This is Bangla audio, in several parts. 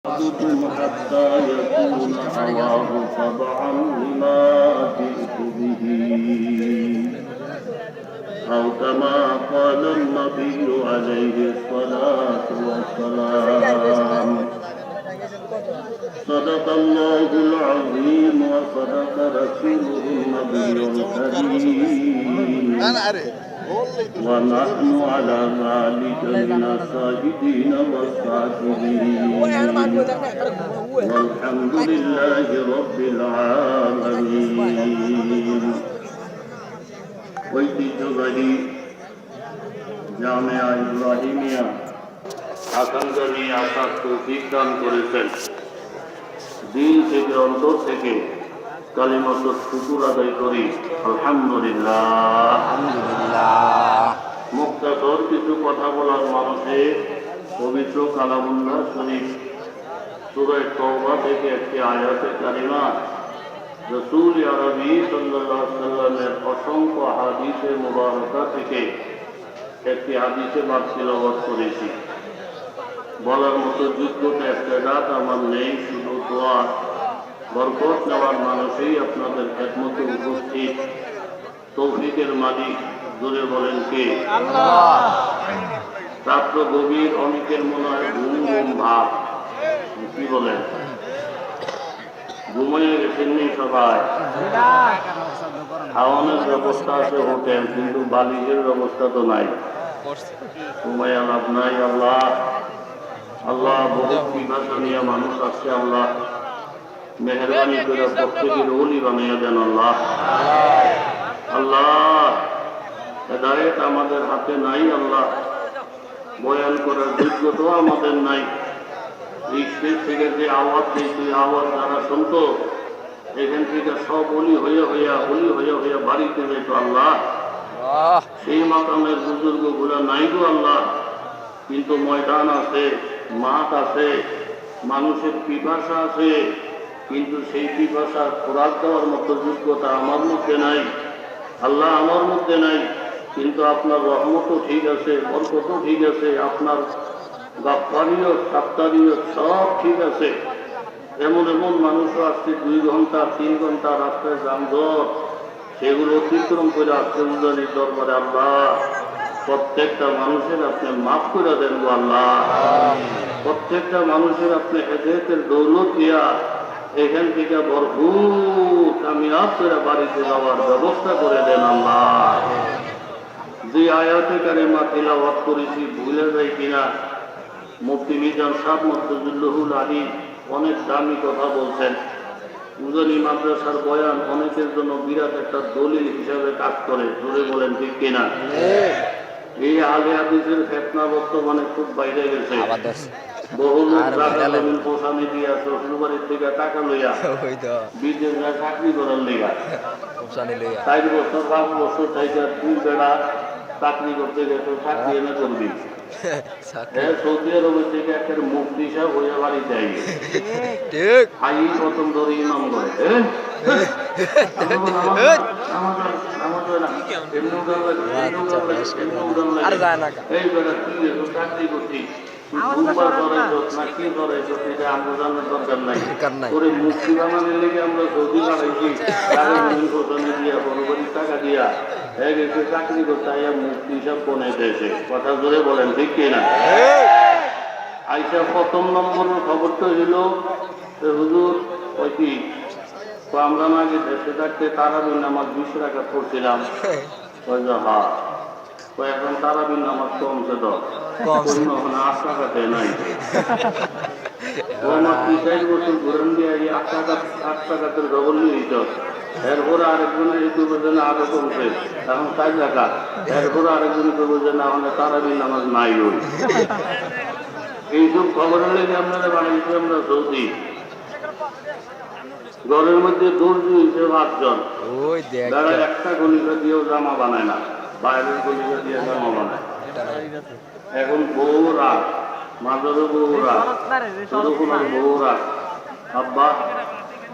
أحدكم حتى يكون هواه طبعا لما جئت به أو كما قال النبي عليه الصلاة والسلام صدق الله العظيم وصدق رسوله النبي الكريم ونحن على ذلك من الشاهدين والشاكرين والحمد لله رب العالمين ঐতিহ্যবাহী জামিয়া ইব্রাহিমিয়া আকাঙ্ক্ষা নিয়ে আসার তৌফিক দান করেছেন। দিল থেকে অন্তর থেকে কালিমাত শুকর আদায় করি আলহামদুলিল্লাহ। মুক্তাসর কিছু কথা বলার মানুষে পবিত্র কালামুল্লাহ শরীফ সূরা তাওবা থেকে একটি আয়াতে কারিমা রাসূল আরবি সাল্লাল্লাহু আলাইহি ওয়াসাল্লামের অসংখ্য হাদিসে মুবারাকা থেকে একটি হাদিসে বাদ তিলাওয়াত করেছি। বলার মতো যোগ্যতা ইস্তেদাত আমার নেই, শুধু দোয়া বরকত নেওয়ার মানুষই আপনাদের খেদমতে উপস্থিত। তৌফিকের মালিক জোরে বলেন কে? আল্লাহ। রাত্র গভীর, অনেকের মনে হয় ঘুম ঘুম ভাব, কি বলেন? ঘুমিয়ে গেছেন নি সবাই? খাওয়ানোর ব্যবস্থা আছে হোটেল, কিন্তু বালিশের ব্যবস্থা তো নাই। ঘুমাইয়া লাভ নাই। আল্লাহ আল্লাহ বহু বিভাষা নিয়ে মানুষ আছে। আল্লাহ মেহরবানি করে প্রত্যেকের ওলি বানিয়ে দেন। আল্লাহ আল্লাহ হেদায়েত আমাদের হাতে নাই। আল্লাহ বয়ান করার যোগ্যতাও আমাদের নাই। এই স্টেজ থেকে যে আওয়াজ দিয়েছে, আওয়াজ যারা শুনতো এখান থেকে সব অলি হইয়া বাড়িতে যেত। আল্লাহ সেই মাকামের বুজুর্গ গুলা নাই গো আল্লাহ, কিন্তু ময়দান আছে, মাঠ আছে, মানুষের পিপাসা আছে, কিন্তু সেই পিপাসার খোরাক দেওয়ার মতো যোগ্যতা আমার মধ্যে নাই। আল্লাহ আমার মধ্যে নাই, কিন্তু আপনার রহমতও ঠিক আছে, বরকতও ঠিক আছে, আপনার গাফফারিও সাত্তারিও সব ঠিক আছে। এমন এমন মানুষও আসছে 2 ঘন্টা 3 ঘন্টা রাস্তায় যানজট, সেগুলো অতিক্রম করে আসছে উজানির দরবারে। আল্লাহ প্রত্যেকটা মানুষের আপনি মাফ করে দেন গো আল্লাহ। প্রত্যেকটা মানুষের আপনি হেদায়েতের দৌলত দিয়া এখান থেকে ভরপুর কামিয়াব করে বাড়িতে যাওয়ার ব্যবস্থা করে দেন আল্লাহ। যে আয়াতে কারিমা তিলাওয়াত করেছি ভুলে যাই কিনা, মুফতি মিজান সাহেব মুর্তজুল্লাহুল আলী অনেক দামি কথা বলছেন। উজানি মাদ্রাসার বয়ান অনেকের জন্য বিরাট একটা দলিল হিসাবে কাজ করে, জোরে বলেন ঠিক কিনা? এই আলে হাদিসের ফিতনা বর্তমানে খুব বাইরে গেছে। বহু লোক পোষানি দিয়া শ্বশুরবাড়ির থেকে টাকা লইয়া বিদেশ যায় চাকরি করার লেগা, 4 বছর 5 বছর থেকে 2 বেড়া চাকরি করতে গেছে, চাকরি এনে করবি। সৌদি আরবের থেকে একটা মুফতি সাহেব হইয়া বাড়ি যাই আই প্রথম ধরে ইমাম করে এই বেড়া চাকরি করছি টাকা দিয়া চাকরি করতে মুক্তি সব কোনে দিয়েছে। কথা জোরে বলেন ঠিক কিনা? আইসা প্রথম নম্বরের খবরটা হইল হুজুর ওই কি আমরা আগে দেশে থাকতে তারাবির নামাজ 20 রাকাত পড়ছিলাম। হ্যাঁ, এখন তারাবির নামাজ কমছে তো 8 টাকাতে নাই। ও আমার 3-4 বছর ঘুরেন দিয়ে 8 টাকাতের ডবল নিয়েছ। এরপরে আরেকজনের একটু বোঝেন আরো কমছে, এখন 4 টাকা। এরপরে আরেকজন একটু বোঝেন এখন তারাবির নামাজ নাই। ওই এইসব খবরের লেগে আপনারা বানিয়েছি আমরা সৌদি। ঘরের মধ্যে দর্জি হয়েছে 5 জন, যারা একটা গলিকা দিয়েও জামা বানায় না, বাইরের গলিকা দিয়ে জামা বানায়। এখন বউ রাত, মাঝারও বউ রাত, ছোটকুলার বউ রাত, আব্বা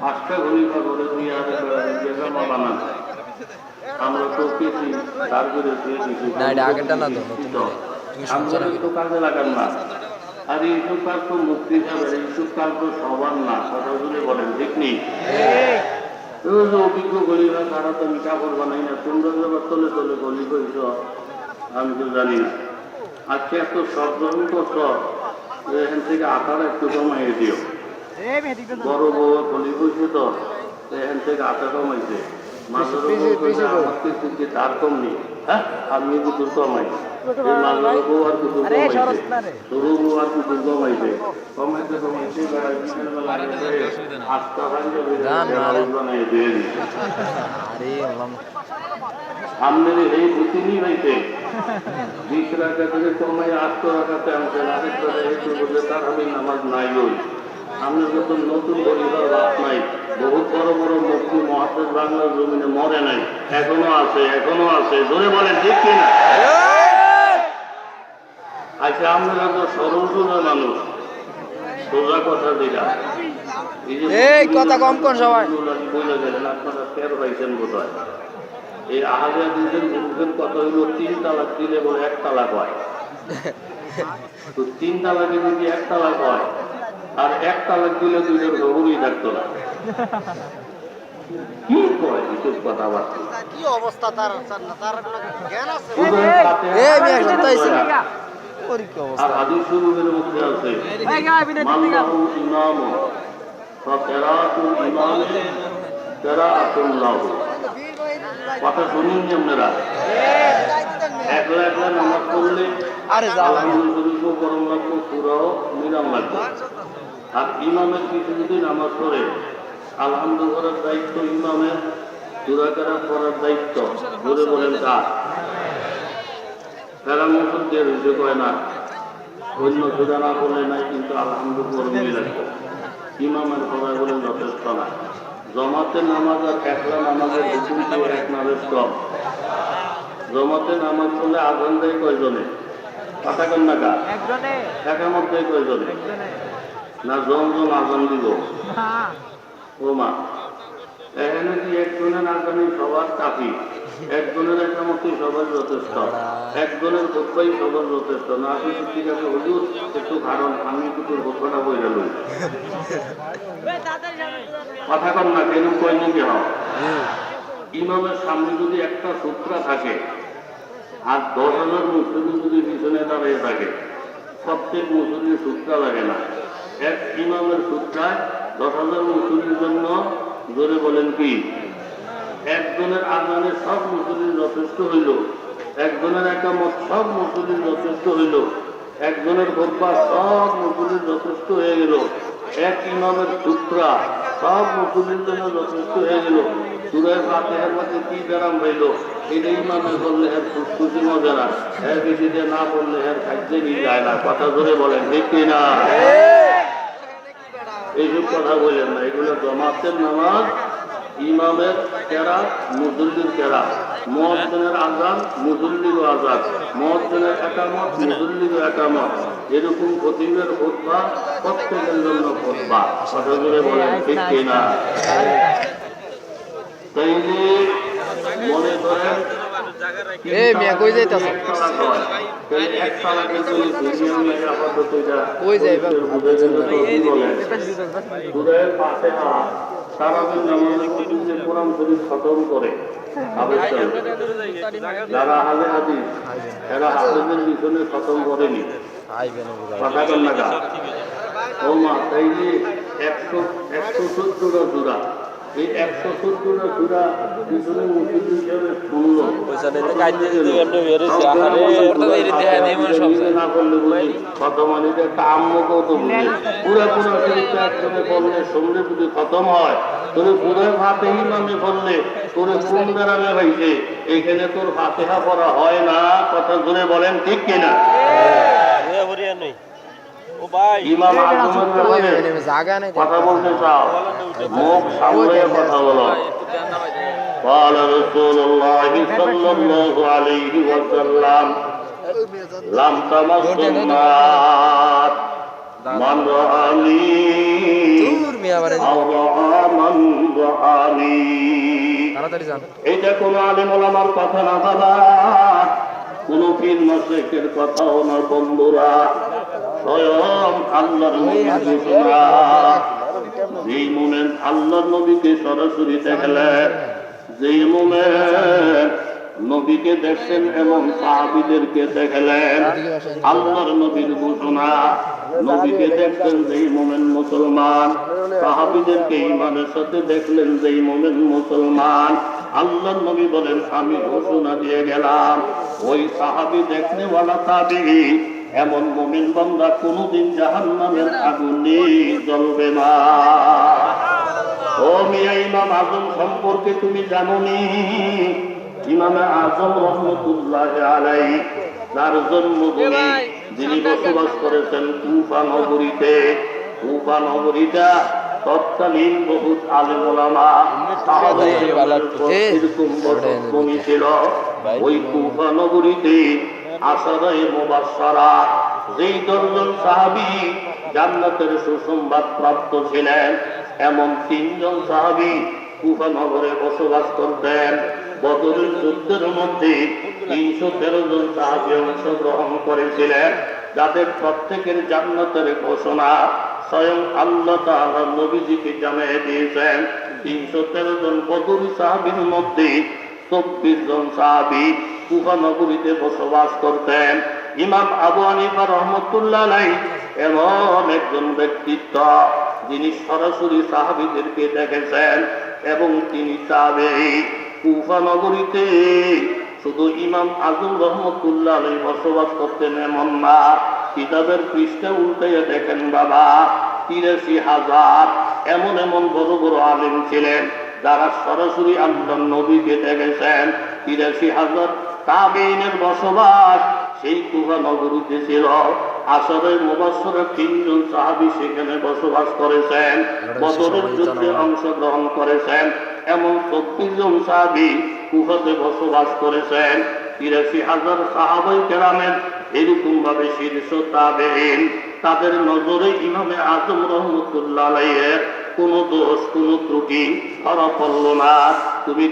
5টা গলিকা করে দিয়ে জামা বানান। আমরা তো কিছু তার করে আমরা তো কাজে লাগান না। আর এইসব কাজ তো মুক্তি যাবে, এইসব কাজ তো সবার না, কথা শুনে বলেন ঠিক নেই। অভিজ্ঞ গরিবরা তারা তো আমি কাপড় বানাই না, তোমরা যাবার তলে তলে গলি করিস আমি তো জানি না। আজকে এত সব গ্রহণ করছ, এখান থেকে আটার একটু কমাইয়ে দিও। বড় বউ গলি কইছে তো এখান থেকে আটা কমাইছে, মাছের আমাকে তার কম নেই। হ্যাঁ আমি কুতুর কমাই, মাছের বউ আর কুতুর কমাইছে, সরু বউ আর কুতুর কমাইছে, কমাইতে কমাইছে আস্তা বানিয়ে দিয়ে দিচ্ছে। সামনের এই দুতিনই হয়েছে 20 টাকা থেকে কমাই 800 টাকাতে আমাকে রাতের করে একটু বললে তার আমি নামাজ নাই ওই সামনে যখন নতুন পরিবার লাভ নাই। বহুত বড় বড় মুক্তি মহাদেশ বাংলার জমিনে মরে নাই, এখনো আছে, এখনো আছে। জোরে বলেন ঠিক কিনা? আচ্ছা আমরা তো সরল সোজা মানুষ, সোজা কথা যেটা এই কথা কম কোন সবাই বলে গেলেন আপনারা ফের পাইছেন বোধ হয়। এই আহাজা দিনের মুখের কথা হইল 3 তালাক দিলে বলে 1 তালাক হয়। তো 3 তালাকে যদি 1 তালাক হয় আর 1 তালাক দিলে 2 খবরই থাকতো না। কি কয় এসব কথাবার্তা? কি অবস্থা তার জ্ঞান আছে? আর হাদিস শরীফের মধ্যে আছে মাল্লাহু ইমামু ফাকিরাতুল ইমামে কিরাআতুল লাহু। কথা শুনুন আপনারা, একলা একলা নামাজ পড়লে আলহামদুলিল্লাহ গরম লাগবে, পুরাও নিরাম লাগবে। আর ইমামের কিছু যদি নামাজ পড়ে আলহামদুলিল্লাহ দায়িত্ব ইমামের, সুরাকারা পড়ার দায়িত্ব বলে বলেন কার? তারা মুসলদের হইতে কয় না, অন্য সুরা না বলে নাই কিন্তু আলহামদুলিল্লাহ লাগবে। ইমামের পড়া বলে যথেষ্ট না। জমাতে নামাজ আর একলা নামাজের এক নামের কম। জমাতে নামাজ পড়লে আজান দেয় কয়জনে? কথা কন না কা? একামত দেয় কয়জনে? না জমজম আজান দিব? ও মা, এখানে কি একজনের আজানি সবার কাফি, একজনের একামতই সবার যথেষ্ট, একজনের বোধবাই সবার যথেষ্ট না? কিছু ঠিক আছে হুজুর একটু কারণ আমি দুটোর বোধটা বইরা লই। কথা কন না কেন কই নাকি হয়? ইমামের সামনে যদি একটা সূত্রা থাকে আর 10,000 মুসলিম যদি পিছনে দাঁড়িয়ে থাকে, প্রত্যেক মুসলিম সূত্রা লাগে না। এক ইমামের সূত্রায় 10,000 মুসলিমের জন্য জোরে বলেন কি? একজনের আজানে সব মুসলিম যথেষ্ট হইল, একজনের একামত সব মুসলিম যথেষ্ট হইল, একজনের খোদবা সব মুসলিম যথেষ্ট হয়ে গেল, এক ইমামের সূত্রা সব মুসলিমের জন্য যথেষ্ট হয়ে গেল। সূরা ফাতিহার মধ্যে কি ব্যারাম হইল এটা ইমামে বললে এর খুশখুশি মজা না, এর বেশিতে না বললে এর খাইতে নিয়ে যায় না। কথা ধরে বলেন ঠিক কিনা? এইসব কথা বলেন না, এগুলো জমাতের নামাজ, ইমামের কেরাত, মুসল্লির কেরাত, মুয়াজ্জিনের আযান, মুসল্লিরও আযান, মুয়াজ্জিনের একামত, মুসল্লিরও একামত। এরকম খতিবের খুতবা প্রত্যেকের জন্য খুতবা। কথা ধরে বলেন ঠিক কিনা? তাইলে মনে করেন এক তালাকে যদি দুনিয়া আপাতত সুরায়ে ফাতিহা সারাদিন নামাজের মধ্যে যে কোরআন শরীফ খতম করে যারা আহলে হাদিস এরা হাদিসের পিছনে খতম করেনি। কথা কন না ও মা, তাইলে 114টা সূরা, এই 114টা সূরা পিছনে মুসলিম হিসেবে শুনলো না করলে বুঝি খতমানিতে কাম্যকেও তো বুঝে পুরা পুরা শরীরটা একসাথে পড়লে শুনলে যদি খতম হয় তোরে পুরো ফাতিহা ইমামে পড়লে তোরে কোন গ্রামে হইছে? এইখানে তোর ফাতিহা পড়া হয় না। কথা জোরে বলেন ঠিক কিনা? ইমাম আজমের ব্যাপারে কথা বলতে চাও, মুখ সামলে কথা বলো। قال رسول الله صلى الله عليه وسلم لم تمس النار من رآني أو رأى من رآني। এটা কোন আলেম ওলামার কথা না বাবা, কোন পীর মাশায়েখের কথাও না বন্ধুরা। স্বয়ং আল্লাহর নবীর ঘোষণা। যেই মোমেন আল্লাহর নবীকে সরাসরি দেখলেন, যেই মোমেন নবীকে দেখছেন এবং সাহাবীদেরকে দেখলেন, আল্লাহর নবীর ঘোষণা। নবীকে দেখছেন যেই মোমেন মুসলমান, সাহাবীদেরকে ঈমানের সাথে দেখলেন যেই মোমেন মুসলমান, আল্লাহর নবী বলেন আমি ঘোষণা দিয়ে গেলাম ওই সাহাবী দেখনেওয়ালা তাবেঈ এমন মুমিন বান্দা কোনদিন জাহান্নামের আগুনে জ্বলবে না। ও মিয়া, ইমাম আজম সম্পর্কে তুমি জানোনি? ইমামে আজম রহমতুল্লাহ আলাইহি, যার জন্মভূমি, যিনি বসবাস করেছেন কুফা নগরীতে। কুফা নগরীটা তৎকালীন বহুত আলেম ওলামা এরকম ভূমি ছিল। ওই কুফা নগরীতে আশারায়ে মুবাশশারা, যেই 10 জন সাহাবী জান্নাতের সুসংবাদ প্রাপ্ত ছিলেন, এমন 3 জন সাহাবী কুফা নগরে বসবাস করতেন। বদরের যুদ্ধের মধ্যে 313 জন সাহাবী অংশগ্রহণ করেছিলেন, যাদের প্রত্যেকের জান্নাতের ঘোষণা স্বয়ং আল্লাহ তাআলা নবীজিকে জানিয়ে দিয়েছেন। 313 জন বদরি সাহাবীর মধ্যে 24 জন সাহাবী কুফা নগরীতে বসবাস করতেন। ইমাম আবু হানিফা রহমতুল্লাহ আলাইহি এমন একজন ব্যক্তিত্ব, যিনি সরাসরি সাহাবীদেরকে দেখেছেন এবং তিনি তাবেঈ। কুফা নগরীতে শুধু ইমাম আজম রহমতুল্লাহ আলাইহি বসবাস করতেন এমন না, কিতাবের পৃষ্ঠা উল্টাইয়া দেখেন বাবা, 83,000 এমন এমন বড় বড় আলেম ছিলেন যারা সরাসরি আল্লাহর নবীকে দেখেছেন। 83,000 তাবেঈনের বসবাস সেই কুফা নগরীতে ছিল। আশরায়ে মুবাশশারা 3 জন সাহাবী সেখানে বসবাস করেছেন, বদরের যুদ্ধে অংশগ্রহণ করেছেন। এমন 24 জন সাহাবী কুফাতে বসবাস করেছেন। 83,000 সাহাবায়ে কেরামের এরকম ভাবে শীর্ষ তাবেঈন, তাদের নজরে ইমামে আজম রহমতুল্লাহ আলাইহির কোন দোষ কোন ত্রুটি ধরা পড়ল না। তুমি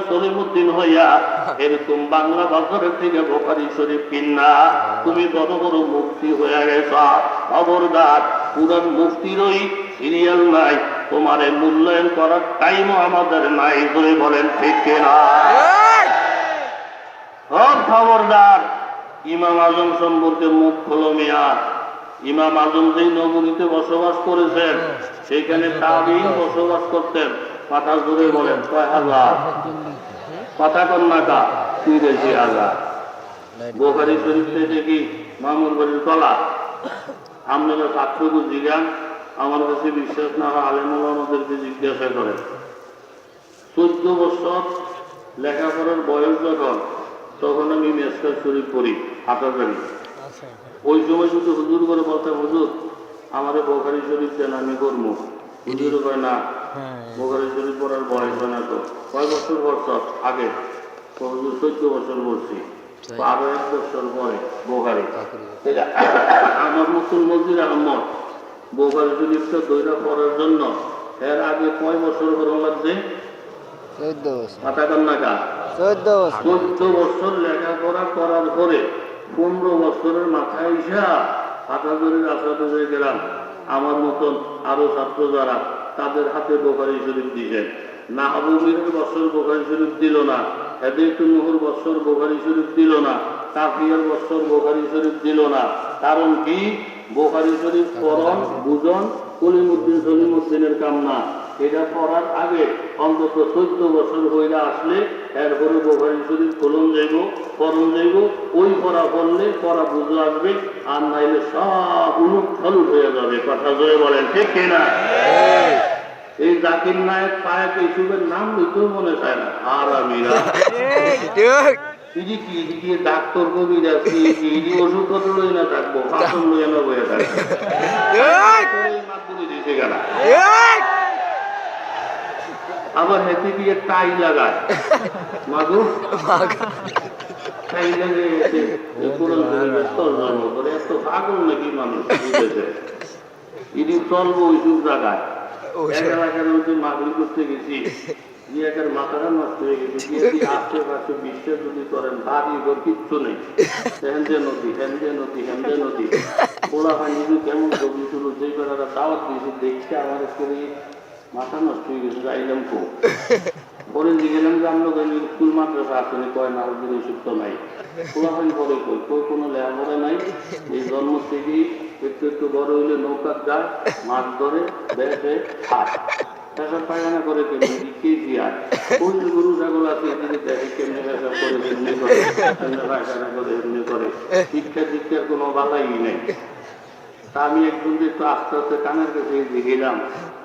সলিমুদ্দিন হইয়া এরকম বাংলা বাজারের থেকে বুখারী শরীফ কিনা তুমি বড় বড় মুফতি হয়ে গেছ। খবরদার, পুরান মুফতিরই সিরিয়াল নাই, তোমার মূল্যায়ন করার টাইমও আমাদের নাই। ধরে বলেন ঠিক কিনা? খবরদার, ইমাম আজম সম্পর্কে মুখ খোলো মিয়া। ইমাম আজম যেই নগরীতে বসবাস করেছেন সেখানে তাবেঈন বসবাস করতেন। কথা জোরে বলেন, কয় হাজার? কথা কন না কা? 83,000। বুখারী শরীফ থেকে কি মামুর বাড়ির কলা? আপনারা ছাত্রকে জিজ্ঞান, আমার কাছে বিশ্বাস না হয় আলেম ওলামাদেরকে জিজ্ঞাসা করেন। 14 বছর লেখাপড়ার বয়স যখন, তখন আমি মেসকাত শরীফ পড়ি হাটাজারি। ওই সময় শুধু হুজুর করে বলতাম, হুজুর আমাদের বুখারী শরীফ দেন, আমি করবো। হুজুর কয় না, বুখারী শরীফ পড়ার বয়স হয় না। তো কয় বছর বছর আগে? হুজুর 14 বছর বলছি। আরো 1 বছর পরে বুখারী। আমার মতন মসজিদ আহমদ বুখারী শরীফটা দইরা পড়ার জন্য এর আগে কয় বছর গরম লাগছে? 14 বছর। কথা কন না কা? 14 বছর লেখাপড়া করার পরে 15 বছরের মাথায় ইসা হাটাজারির আসাতে হয়ে গেলাম। আমার মতন আরো ছাত্র যারা, তাদের হাতে বুখারী শরীফ দিয়েছেন। নাহবুমিরের বছর বুখারী শরীফ দিল না, হেদায়েতুন্নুহুর বছর বুখারী শরীফ দিল না, কাফিয়ার বছর বুখারী শরীফ দিল না। কারণ কি? বুখারী শরীফ পড়ন বুঝন সলিমুদ্দিনের কাম না। এটা পড়ার আগে অন্তত 14 বছর হইলে আসলে এরপরে বুখারী শরীফ খোলন যাইব, পড়ন যাইব। ওই পড়া পড়লে পড়া বুঝে আসবে, আর নাইলে সব উলুটফল হয়ে যাবে। কথা জোরে বলেন, ঠিক কিনা? এই জাকির নায়েক পায়েক এইসবের নাম লিখতেও মনে চায় না। আর আমিরা কি ডাক্তার কবিরা কি ওষুধ কত লই না থাকবো, ফাঁসন লইয়া না বইয়া থাকবো। আবার হেঁটে গিয়ে টাই লাগায়, মাগু টাই লাগিয়ে এত পাগল নাকি মানুষ? ইডি চলবো ওইসব জায়গায়। মাগরি করতে গেছি, একের মাথাটা নষ্ট হয়ে গেছে। আশেপাশে বিশ্বাস যদি করেন, বাড়ি ঘর কিচ্ছু নেই, হেন্দে নদী হেন্দে নদী হেন্দে নদী। বলা হয় নিজে কেমন ছবি শুরু যেই বেলাটা দাওয়াত দিয়েছে দেখতে আমার করে মাথা নষ্ট হয়ে গেছে যাইলাম কো পরে যে গেলাম যে আমরা স্কুল মাদ্রাসা আসলে কয় না ওদের এইসব তো নাই পোলাপান পরে কই কই কোনো লেখাপড়া নাই এই জন্ম থেকেই একটু একটু বড় হইলে নৌকার যায় মাছ ধরে বেড়ে খায় পেশাব পায়খানা করে কেমনি খেয়েছি আর কোন গরু ছাগল আছে এদিকে দেখে কেমনি পেশাব করে এমনি করে কেমনি পায়খানা করে এমনি করে শিক্ষা দীক্ষার কোনো বাধাই নেই তা আমি একজন একটু আস্তে আস্তে কানের কাছে গেলাম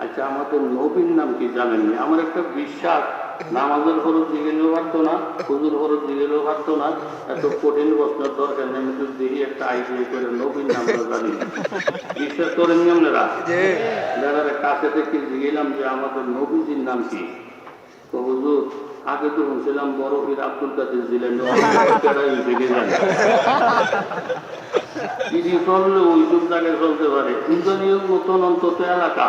আচ্ছা আমাদের নবীর নাম কি জানেননি আমার একটা বিশ্বাস নামাজের খরচ জিগেলেও পারতো না হুজুর খরচ জিগেলেও পারতো না এত কঠিন প্রশ্নের দরকার নেই কিন্তু দেখি একটা আইডিয়া করে নবীর নামটা জানি বিশ্বাস করেন আপনারা দাদার কাছে থেকে জিগেলাম যে আমাদের নবীজির নাম কি তো হুজুর আগে তো শুনছিলাম বড় পীর আব্দুল কাদের ছিলেন থেকে জানি তিনি চললে ওইসব জায়গায় চলতে পারে ইন্দ্রনীয় নতুন অন্তত এলাকা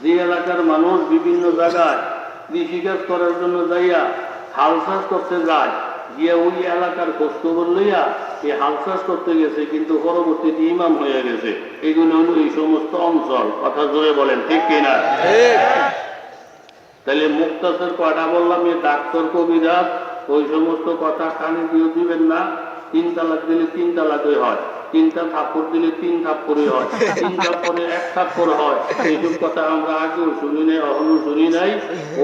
যে এলাকার মানুষ বিভিন্ন জায়গায় কৃষিকাজ করার জন্য যাইয়া হাল চাষ করতে যায় গিয়ে ওই এলাকার খোঁজখবর লইয়া এই হাল চাষ করতে গেছে কিন্তু পরবর্তীতে ইমাম হয়ে গেছে এইগুলো হলো এই সমস্ত অঞ্চল কথা জোরে বলেন ঠিক কিনা তাহলে মুক্তাসের কয়টা বললাম এই ডাক্তার কবিরাজ ওই সমস্ত কথা কানে দিয়ে দিবেন না 3 তালাক দিলে 3 তালাকই হয় 3টা থাপ্পড় দিলে 3 থাপ্পড়ই হয় 3 থাপ্পড়ে 1 থাপ্পড় হয় এইসব কথা আমরা আগেও শুনি নাই এখনো শুনি নাই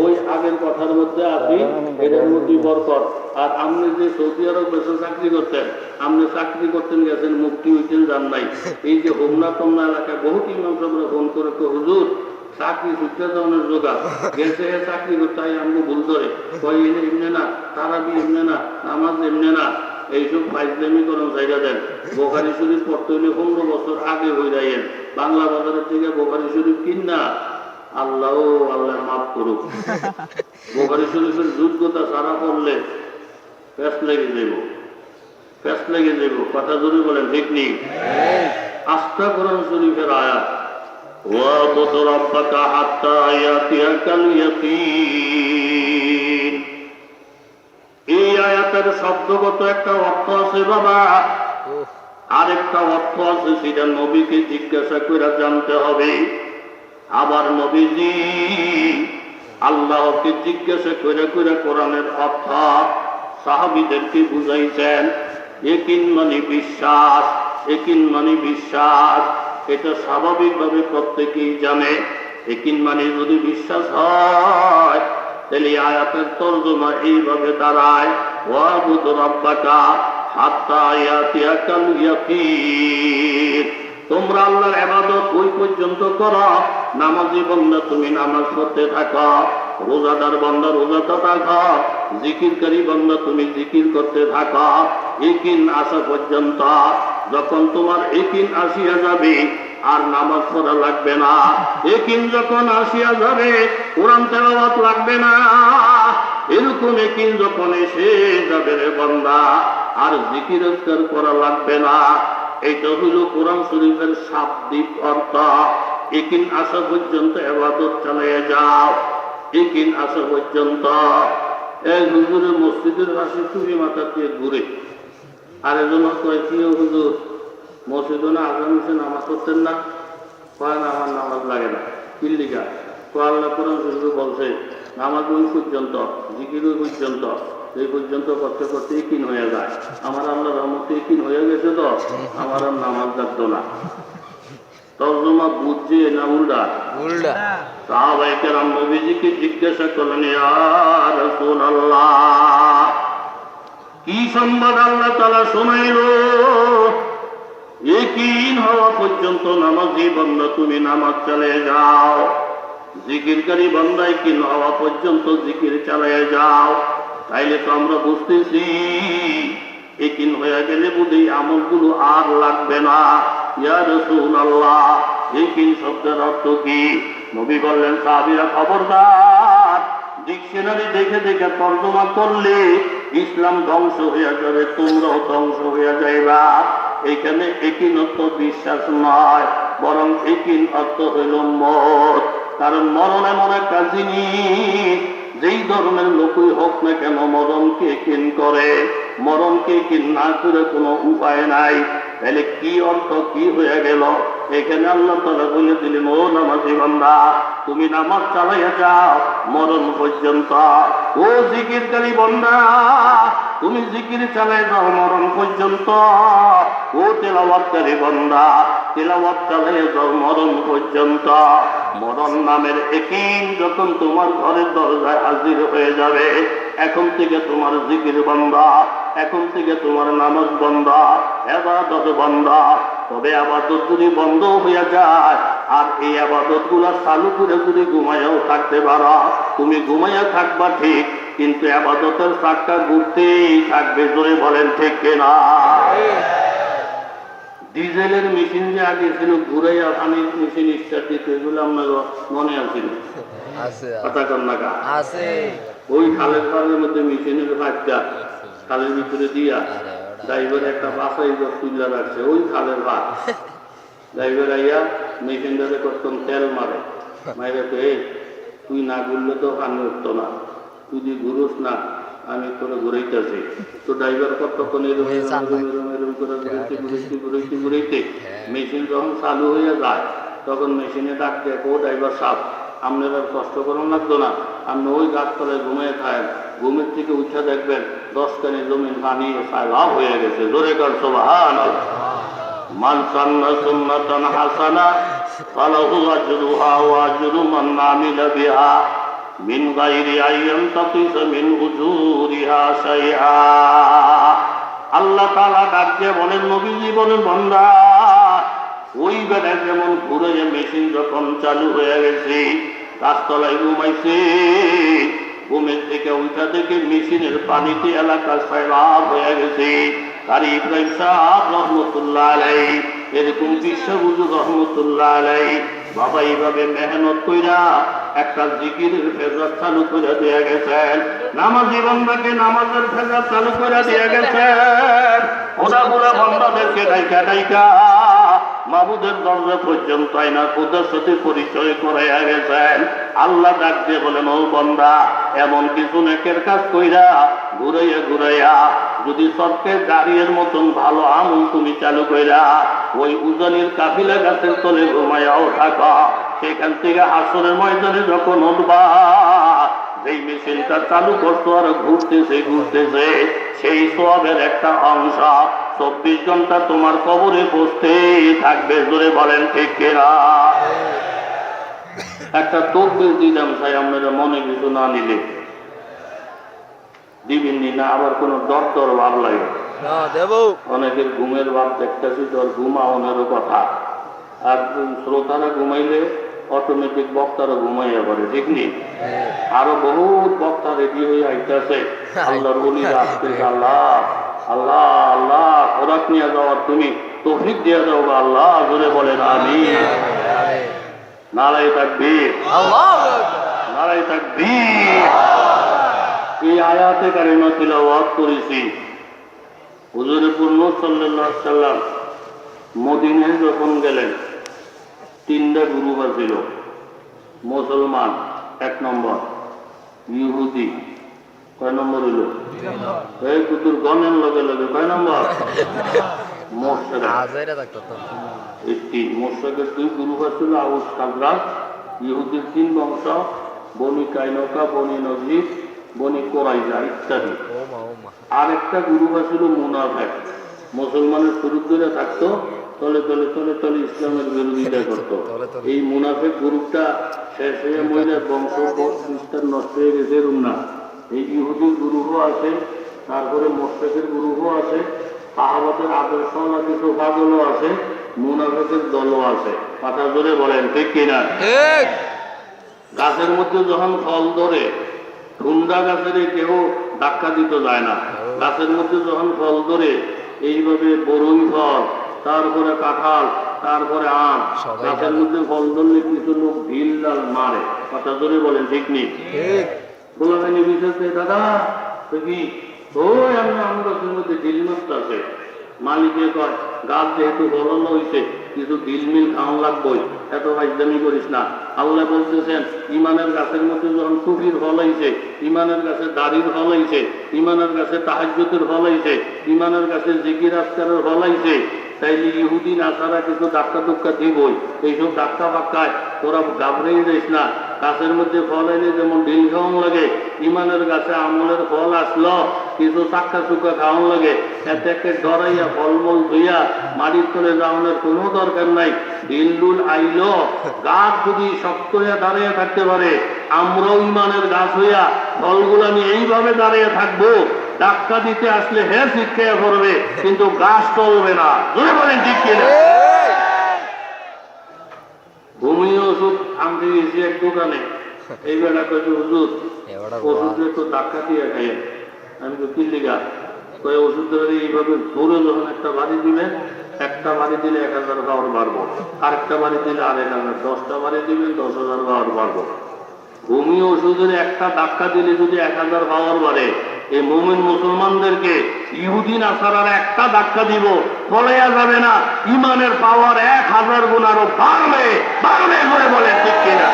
ওই আগের কথার মধ্যে আছি এটার মধ্যে বরকত আর আপনি যে সৌদি আরব দেশে চাকরি করতেন আপনি চাকরি করতেন গেছেন মুক্তি হইতেন যান নাই এই যে হোমনা তোমনা এলাকায় বহুত ইমাম সাহেবরা ফোন করে তো হুজুর চাকরি সূত্রে যাওয়ানোর জোগাড় গেছে চাকরি করতে আমি ভুল ধরে কয় এমনি না তারাবি এমনি না নামাজ এমনি না এইসব ফাইজলামি করেন জায়গা দেন বোখারি শরীফ পড়তে হইলে 15 বছর আগে হয়ে যাইয়েন বাংলা বাজারের থেকে বোখারি শরীফ কিন না আল্লাহ আল্লাহ মাফ করুক বোখারি শরীফের যোগ্যতা সারা পড়লে প্যাস লেগে দেব কথা জরুরি বলেন ঠিক নেই আস্থা কোরআন শরীফের আয়াত وَاعْبُدْ رَبَّكَ حَتَّى يَأْتِيَكَ الْيَقِينُ এই আয়াতের শব্দগত একটা অর্থ আছে বাবা আরেকটা অর্থ আছে সেটা নবীকে জিজ্ঞাসা করে জানতে হবে আবার নবীজি আল্লাহকে জিজ্ঞাসা করে করে কোরআনের অর্থ সাহাবীদেরকে বুঝাইছেন ইয়াকিন মানে বিশ্বাস ইয়াকিন মানে বিশ্বাস এটা স্বাভাবিকভাবে প্রত্যেকেই জানে ইয়াকিন মানে যদি বিশ্বাস হয় তাহলে আয়াতের তরজমা এইভাবে দাঁড়ায় ওয়াবুদ রাব্বাকা হাত্তা ইয়াতিয়াকাল ইয়াকিন তোমরা আল্লাহর ইবাদত ওই পর্যন্ত করো নামাজি বান্দা তুমি নামাজ পড়তে থাকো রোজাদার বান্দা রোজাতে থাকো জিকিরকারী বান্দা তুমি জিকির করতে থাকো ইয়াকিন আসা পর্যন্ত যখন তোমার ইয়াকিন আসিয়া যাবে আর নামাজ পড়া লাগবে না ইয়াকিন যখন আসিয়া যাবে কোরআন তেলাওয়াত লাগবে না এরকম ইয়াকিন যখন এসে যাবে রে বান্দা আর জিকির আজকার করা লাগবে না এটা হলো কোরআন শরীফের শাব্দিক অর্থ ইয়াকিন আসা পর্যন্ত ইবাদত চালিয়ে যাও ইয়াকিন আসা পর্যন্ত এই হুজুরের মসজিদের পাশে টুপি মাথা দিয়ে ঘুরে আর এজন্য কয় কি হুজুর মসজিদে না আজান হচ্ছে নামাজ পড়তেন না কয় না আমার নামাজ লাগে না কিল্লিকা কয় আল্লাহ কোরআন শরীফে বলছে নামাজ ওই পর্যন্ত জিকির ওই পর্যন্ত এই পর্যন্ত করতে করতে ইয়াকিন হয়ে যায় আমার আল্লাহর রহমতে ইয়াকিন হয়ে গেছে তো আমার আর নামাজ লাগতো না তর্জমা বুঝছে না উল্টা সাহাবায়ে কেরাম নবীজিকে জিজ্ঞাসা করলেন ইয়া রাসূলুল্লাহ কি সংবাদ আল্লাহ তাআলা শোনাইলো ইয়াকিন হওয়া পর্যন্ত নামাজি বান্দা তুমি নামাজ চালিয়ে যাও জিকিরকারী বান্দা ইয়াকিন হওয়া পর্যন্ত জিকির চালিয়ে যাও তাইলে তো আমরা বুঝতেছি ইয়াকিন হয়ে গেলে বুঝি আমলগুলো আর লাগবে না ইয়া রাসূলুল্লাহ ইয়াকিন শব্দের অর্থ কি নবী বললেন সাহাবীরা খবরদার ডিকশনারি দেখে দেখে তর্জমা করলে ইসলাম ধ্বংস হয়ে যাবে তোমরাও ধ্বংস হয়ে যাইবা এখানে ইয়াকিন অর্থ বিশ্বাস নয় বরং ইয়াকিন অর্থ হইল মত কারণ মরণ এমন একটা জিনিস যেই ধর্মের লোকই হোক না কেন মরণকে ইয়াকিন করে মরণকে ইয়াকিন না করে কোনো উপায় নাই তাহলে কি অর্থ কি হয়ে গেল? এখানে আল্লাহ তাআলা বলে দিলেন, ও নামাজি বান্দা, তুমি নামাজ চালাইয়া যাও মরণ পর্যন্ত। ও জিকিরকারী বান্দা, তুমি জিকির চালাই যাও মরণ পর্যন্ত। ও তেলাওয়াতকারী বান্দা, তেলাওয়াত চালাইয়া যাও মরণ পর্যন্ত। মরণ নামের একিন যখন তোমার ঘরের দরজায় হাজির হয়ে যাবে, এখন থেকে তোমার জিকির বান্দা, এখন থেকে তোমার নামাজ বান্দা, ইবাদত বান্দা। তবে আবাদত যদি বন্ধ হয়ে যায়, আর এই আবাদত গুলা চালু করে যদি ঘুমাইয়াও থাকতে পারো, তুমি ঘুমাইয়া থাকবা ঠিক, কিন্তু আবাদতের চাকা ঘুরতেই থাকবে। জোরে বলেন ঠিক কিনা? ডিজেলের মেশিন যে আগে ছিল, ঘুরাইয়া পানির মেশিন স্টার্ট দিত, এগুলো আপনার মনে আছে? কথা কর না কা? ওই খালের পাড়ের মধ্যে মেশিনের বাচ্চা খালের ভিতরে দিয়া ড্রাইভার একটা বাসাই তুলে রাখছে, ওই খালের ভাত। ড্রাইভার আইয়া মেশিনটারে করতাম তেল মারে, মাইরে তো এই তুই না ঘুরলে তো পানি উঠতো না, তুই যদি ঘুরোস না আমি তোরে ঘুরাইতেছি। তো ড্রাইভার কতক্ষণ এরম করে ঘুরাইতে মেশিন যখন চালু হয়ে যায়, তখন মেশিনে ডাক দেয়, ও ড্রাইভার সাহেব, আপনার আর কষ্ট করানো লাগতো না, আপনি ওই গাছতলায় ঘুমিয়ে থাকেন, ঘুমের থেকে উঠে দেখবেন 10 কানি জমিন পানি লাভ হয়ে গেছে। জোরে কর সুবহানাল্লাহ। মান সান্না সুন্নাতান হাসানা ফালাহু আজরুহা ওয়া আজরু মান আমিলা বিহা মিন গায়রি আইয়ান তাকিসা মিন উজুরিহা শাইআ। আল্লাহ তাআলা ডাক দিয়ে বলেন, নবীজি বলেন, বান্দা, ওই বেটা যেমন ঘুরে মেশিন যখন চালু হয়ে গেছে, গাছতলায় ঘুমাইছে, ঘুমের থেকে উঠা থেকে মেশিনের পানিতে এলাকা সয়লাব হয়ে গেছে। কারি ইব্রাহিম সাহেব রহমতুল্লাহ আলাইহি, এরকম বিশ্ববুজু রহমতুল্লাহ আলাইহি বাবা এইভাবে মেহনত কইরা একটা জিকিরের ফেজার চালু করে দিয়ে গেছেন। নামাজি বান্দাকে নামাজের ফেজার চালু করে দিয়ে গেছেন। ওরা বুড়া বান্দাদেরকে ডাইকা ডাইকা মাবুদের দরজা পর্যন্ত আইনা খোদার সাথে পরিচয় করাইয়া গেছেন। আল্লাহ ডাক দিয়ে বলেন, ও বান্দা, এমন কিছু নেকের কাজ কইরা ঘুরাইয়া ঘুরাইয়া যদি সবকে গাড়ির মতন ভালো আমল তুমি চালু কইরা ওই উজানির কাফিলা গাছের তলে ঘুমাইয়াও থাকা, সেখান থেকে হাসরের ময়দানে যখন উঠবা, যেই মেশিনটা চালু করছো আর ঘুরতেছে ঘুরতেছে, সেই সওয়াবের একটা অংশ 24 ঘন্টা তোমার কবরে বসতেই থাকবে। জোরে বলেন ঠিক কিনা? একটা তকবীর দিলাম, তাই আপনারা মনে কিছু না নিলে দিবেননি না, আবার কোন দর দর ভাব লাগে। অনেকের ঘুমের ভাব দেখতেছি, তোর ঘুমাওনেরও কথা। আর শ্রোতারা ঘুমাইলে অটোমেটিক বক্তারা ঘুমাইয়া পড়ে, ঠিক নেই? আরো বহুত বক্তা রেডি হয়ে আইতেছে, আল্লাহর ওলিরা আসতেছে। আল্লাহ আল্লাহ আল্লাহ, খোরাক নিয়ে যাওয়ার তুমি তৌফিক দিয়ে দাও আল্লাহ। জোরে বলেন আমিন। নারায়ে তাকবীর, নারায়ে তাকবীর। এই আয়াতে কারিমা তিলাওয়াত করেছি। হুজুর পূর্ণ সাল্লাল্লাহু আলাইহি সাল্লাম মদিনায় যখন গেলেন, 3টা গ্রুপ ছিল। মুসলমান 1 নম্বর, ইহুদি কয় নম্বর হইল? এই কুতুর গণের লগে লগে কয় নম্বর? মোশরেকের 2 গ্রুপ ছিল, আউস খাজরাজ। ইহুদির 3 বংশ, বনি কাইনকা, বনি নজির, বনি কোরাইজা ইত্যাদি। আর একটা গ্রুপ ছিল মুনাফিক, মুসলমানের শুরু করে থাকতো, তলে তলে তলে তলে ইসলামের বিরোধিতা করতো। এই মুনাফিক গ্রুপটা শেষ হয়ে মহিলার বংশ বিস্তার নষ্ট হয়ে গেছে, এরকম না। এই ইহুদির গ্রুপও আছে, তারপরে মোশরেকের গ্রুপও আছে, সাহাবাদের আদর্শ কিছু পাগলও আছে, মুনাফিকের দলও আছে। কথা জোরে বলেন ঠিক কিনা? গাছের মধ্যে যখন ফল ধরে, ঠুন্ডা গাছের কেউ ধাক্কা দিতে যায় না। গাছের মধ্যে যখন ফল ধরে, এইভাবে বরুই ফল, তারপরে কাঁঠাল, তারপরে আম, গাছের মধ্যে ফল ধরলে কিছু লোক ঢিল ডাল মারে। কথা জোরে বলেন ঠিক নেই? বলাবাহিনী বিষয়তে দাদা কি ওই আমরা গাছের মধ্যে ঢিল মারতে আছে, মালিকে কয় গাছ যেহেতু বড় হয়েছে কিছু ঢিল মিল খাওয়ান লাগবই। এত ফাইজলামি করিস না। আল্লাহ বলতেছেন ইমানের গাছের মধ্যে যখন টুপির ফল হয়েছে, ইমানের গাছে দাড়ির ফল হয়েছে, ইমানের গাছে তাহাজ্জুদের ফল হয়েছে, ইমানের গাছে জিকির আজকারের ফল হয়েছে, তাইলে ইহুদি নাসারা কিছু ধাক্কা ধুক্কা দিবই। এইসব ধাক্কা ফাক্কায় তোরা ঘাবড়েই যাইস না। গাছের মধ্যে ফল এলে যেমন ডিল খাওয়ান লাগে, ইমানের গাছে আমলের ফল আসলো কিছু চাক্কা চুক্কা খাওয়ান লাগে। এতে একে ডরাইয়া ফলমূল ধুইয়া মাটির তলে যাওয়ানোর কোনো দরকার নাই। ডিলডুল আইলো, গাছ যদি শক্ত হইয়া দাঁড়িয়ে থাকতে পারে, আমরাও ইমানের গাছ হইয়া ফলগুলা নিয়ে এইভাবে দাঁড়িয়ে থাকবো। ধাক্কা দিতে আসলে হ্যাঁ শিক্ষা করবে, কিন্তু গাছ চলবে না। ধরে বলেন ঠিক কিনা? হোমিও ওষুধ আনতে গেছি এক দোকানে, এই বেলা কয়েছে হুজুর ওষুধে তো ধাক্কা দিয়ে খাইয়েন। আমি তো কিল্লিগা কয়ে ওষুধ ধরে এইভাবে ধরে যখন একটা বাড়ি দিবেন, একটা বাড়ি দিলে 1000 পাওয়ার বাড়বো, আরেকটা বাড়ি দিলে 1000, 10টা বাড়ি দিবেন 10,000 পাওয়ার বাড়বো। হোমিও ওষুধের একটা ধাক্কা দিলে যদি 1000 পাওয়ার বাড়ে, এই মুমিন মুসলমানদেরকে ইহুদি নাসারার একটা ধাক্কা দিব, ফলেয়া যাবে না। ইমানের পাওয়ার 1000 গুণ আরো বাড়বে, বাড়বে করে বলে ঠিক কিনা?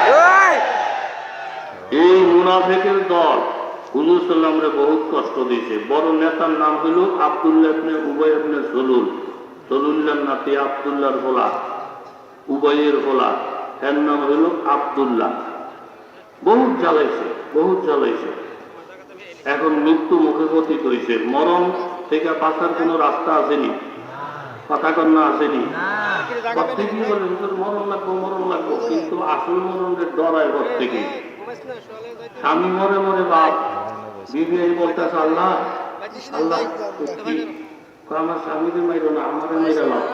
এই মুনাফিকের দল হুজুর সাল্লামরে বহুত কষ্ট দিয়েছে। বড় নেতার নাম হইল আব্দুল্লাহ ইবনে উবাই ইবনে সলুল। সলুল্লাহর নাতি আব্দুল্লাহর গোলা, উবাইয়ের গোলা, এর নাম হইল আব্দুল্লাহ। বহুত জ্বালাইছে, বহুত জ্বালাইছে। এখন মৃত্যু মুখে পতিত হয়েছে। মরণ থেকে বাঁচার কোন রাস্তা আসেনি, কথা কন্যা আসেনি। প্রত্যেকেই বলে হুজুর মরণ লাগবো, মরণ লাগবো, কিন্তু আসল মরণের ডরায় প্রত্যেকে। স্বামী মরে মরে বাপ, বিবি এই বলতেছে আল্লাহ আল্লাহ কি আমার স্বামীকে মাইরো না, আমারে মাইরা নাও।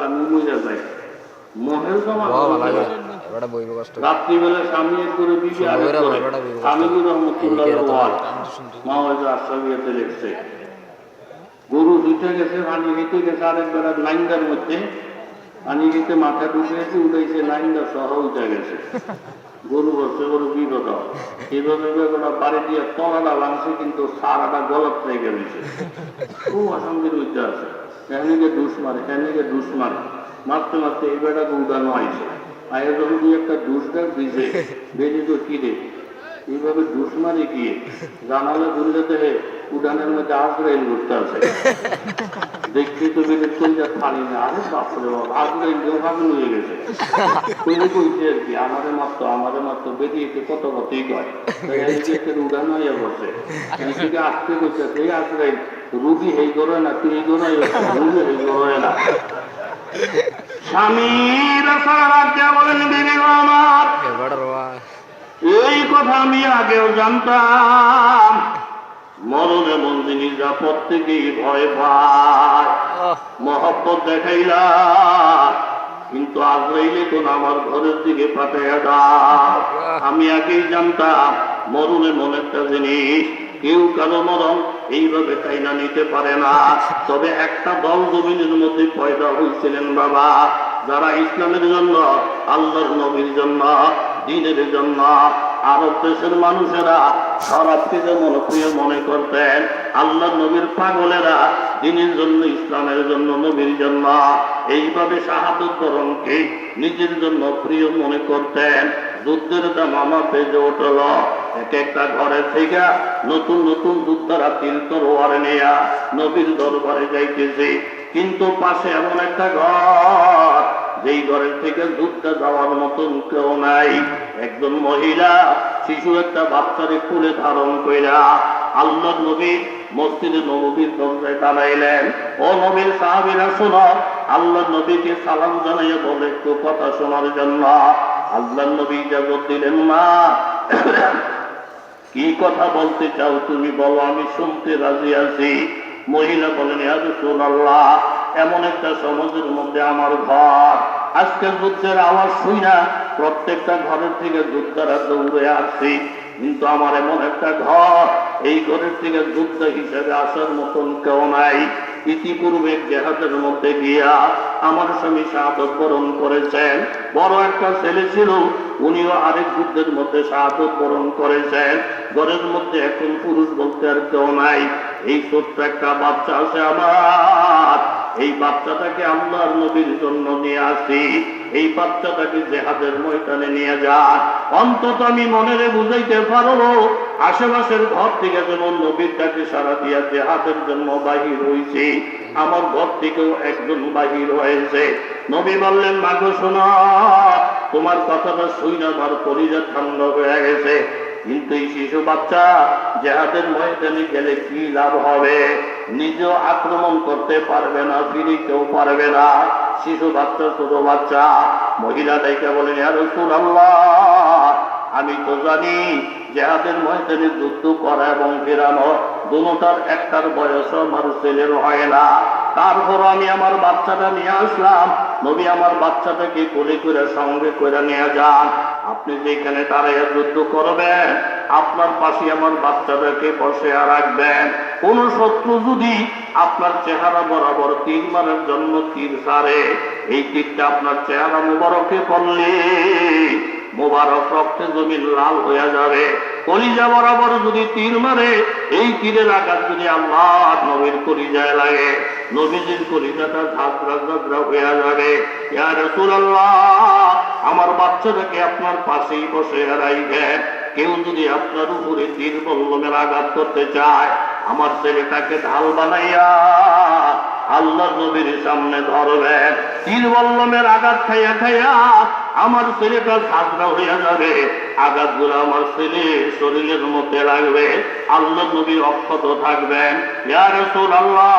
আমি মইরা যাই। মহের জমা রাত্রিবেলা স্বামী এক করে বিবি আরেক করে। স্বামী রহমতুল্লাহ মা আশরাফিয়াতে লিখছে, গরু দুইটা গেছে, পানি নিতে গেছে আরেক বেড়া লাইনটার মধ্যে, পানি নিতে মাথা ঢুকেছে, উঠেছে লাইনটা সহ উঠে গেছে। গরু বসছে, গরু বিপদ। এইভাবে ওরা বাড়ি দিয়ে তলাটা ভাঙছে, কিন্তু সারাটা গলত লেগে গেছে। খুব অসঙ্গের উঠতে আছে, এখানে ডুস মারে, এখানে ডুস মারে, মারতে মারতে এই বেটাকে উঠানো আইছে। আগে যখন দুই একটা ডুস ডাক দিছে, বেরিয়ে তো কিরে এইভাবে ডুস মারি গিয়ে জানালে ঘুরলে দেখে উঠানের মধ্যে আজরাইল ঘুরতে আছে। দেখছি তো বেটে চলতে পারি না। আরে বাপরে বাপ, আজরাইল ভাবে হয়ে গেছে। কইলে কইছে আর কি, আমাদের মাত্র বেরিয়েছে কত কথাই কয়। উঠানো হইয়া বসে থেকে আসতে করছে, সেই আজরাইল রুগী হেই করে না, তুই এই করে রুগী হেই করে না। স্বামীর বলেন বিবি আমার, এই কথা আমি আগেও জানতাম। মরণ এমন জিনিস যা প্রত্যেকেই ভয় পায়। মহব্বত দেখাইলা, কিন্তু আজরাইলে কোন আমার ঘরের দিকে পাঠাইয়া দাও। আমি আগেই জানতাম মরণ এমন একটা জিনিস, কেউ কারো মরণ এইভাবে তাইনা নিতে পারে না। তবে একটা দল জমিনের মধ্যে পয়দা হয়েছিলেন বাবা, যারা ইসলামের জন্য, আল্লাহর নবীর জন্য, দ্বীনের জন্য আরব দেশের মানুষেরা শরাবকে যেমন প্রিয় মনে করতেন, আল্লাহর নবীর পাগলেরা দ্বীনের জন্য, ইসলামের জন্য, নবীর জন্য এইভাবে শাহাদত বরণকে নিজের জন্য প্রিয় মনে করতেন। যুদ্ধের দামামা বেজে উঠল। এক একটা ঘরের থেকে নতুন নতুন যোদ্ধারা তীর তরোয়ার নিয়া নবীর দরবারে যাইতেছে, কিন্তু পাশে এমন একটা ঘর, যেই ঘরের থেকে যুদ্ধে যাওয়ার মতন কেউ নাই। একজন মহিলা শিশু একটা বাচ্চারে কোলে ধারণ কইরা আল্লাহর নবী মসজিদে নববীর দরজায় দাঁড়াইলেন। ও নবীর সাহাবীরা শোনো, আল্লাহর নবীকে সালাম জানাইয়া বলে একটু কথা শোনার জন্য। আল্লাহর নবী ইজাজত দিলেন, মা কি কথা বলতে চাও তুমি বলো, আমি শুনতে রাজি আছি। মহিলা বলেন, ইয়া রাসূলুল্লাহ, এমন একটা সমাজের মধ্যে আমার ঘর, আজকে যুদ্ধের আওয়াজ শুই না প্রত্যেকটা ঘরের থেকে যোদ্ধারা দৌড়ে আসছি, কিন্তু আমার এমন একটা ঘর, এই ঘরের থেকে যুদ্ধ হিসেবে আসার মতন কেউ নাই। ইতিপূর্বে জেহাদের মধ্যে গিয়া আমার স্বামী শাহাদত বরণ করেছেন। বড় একটা ছেলে ছিল, উনিও আরেক যুদ্ধের মধ্যে শাহাদত বরণ করেছেন। ঘরের মধ্যে এখন পুরুষ বলতে আর কেউ নাই। এই ছোট্ট একটা বাচ্চা আছে আমার, এই বাচ্চাটাকে আল্লাহর নবীর জন্য নিয়ে আসি, এই বাচ্চাটাকে জিহাদের ময়দানে নিয়ে যান। অন্তত আমি মনেরে বুঝাইতে পারবো আশেপাশের ঘর থেকে যেমন নবীর কাছে সারা দিয়া জিহাদের জন্য বাহির হয়েছি, আমার ঘর থেকেও একজন বাহির হয়েছে। নবী বললেন, মাগো শোনা, তোমার কথাটা শুনে আমার কলিজা ঠান্ডা হয়ে গেছে, কিন্তু এই শিশু বাচ্চা জিহাদের ময়দানে গেলে কি লাভ হবে? নিজেও আক্রমণ করতে পারবে না, ফিরিতেও পারবে না। শিশু বাচ্চা, ছোট বাচ্চা। মহিলা ডাইকা বলেন, ইয়া রাসূলুল্লাহ, আমি তো জানি জিহাদের ময়দানে যুদ্ধ করা এবং ফেরানো দুটোটার একটার বয়স আমার ছেলের হয় না, তারপর আমি আমার বাচ্চাটা নিয়ে আসলাম। নবী আমার বাচ্চাটাকে কোলে করে সঙ্গে করে নিয়ে যান। আপনি যেখানে দাঁড়াইয়া যুদ্ধ করবেন, আপনার পাশে আমার বাচ্চাটাকে বসে রাখবেন। কোন শত্রু যদি আপনার চেহারা বরাবর তীর মারার জন্য তীর ছাড়ে, এই তীরটা আপনার চেহারা মুবারকে পড়লে মুবারক রক্তে জমিন লাল হয়ে যাবে। কলিজা বরাবর যদি তীর মারে, এই তীরের আঘাত যদি আল্লাহ নবীর কলিজায় লাগে, নবীজির কলিজাটা ঝাঁঝরা ঝাঁঝরা হয়ে যাবে। ইয়া রাসূলুল্লাহ, আমার বাচ্চাটাকে আপনার পাশেই বসে রাখবেন। কেউ যদি আপনার উপরে তীর বল্লমের আঘাত করতে চায়, আমার ছেলেটাকে ঢাল বানাইয়া আল্লাহ নবীর সামনে ধরবেন। তীর বল্লমের আঘাত খাইয়া খাইয়া আমার ছেলেটা ঝাঁঝরা হইয়া যাবে, আঘাতগুলো আমার ছেলে শরীরের মধ্যে লাগবে, আল্লাহ নবী অক্ষত থাকবেন। ইয়া রাসূলুল্লাহ,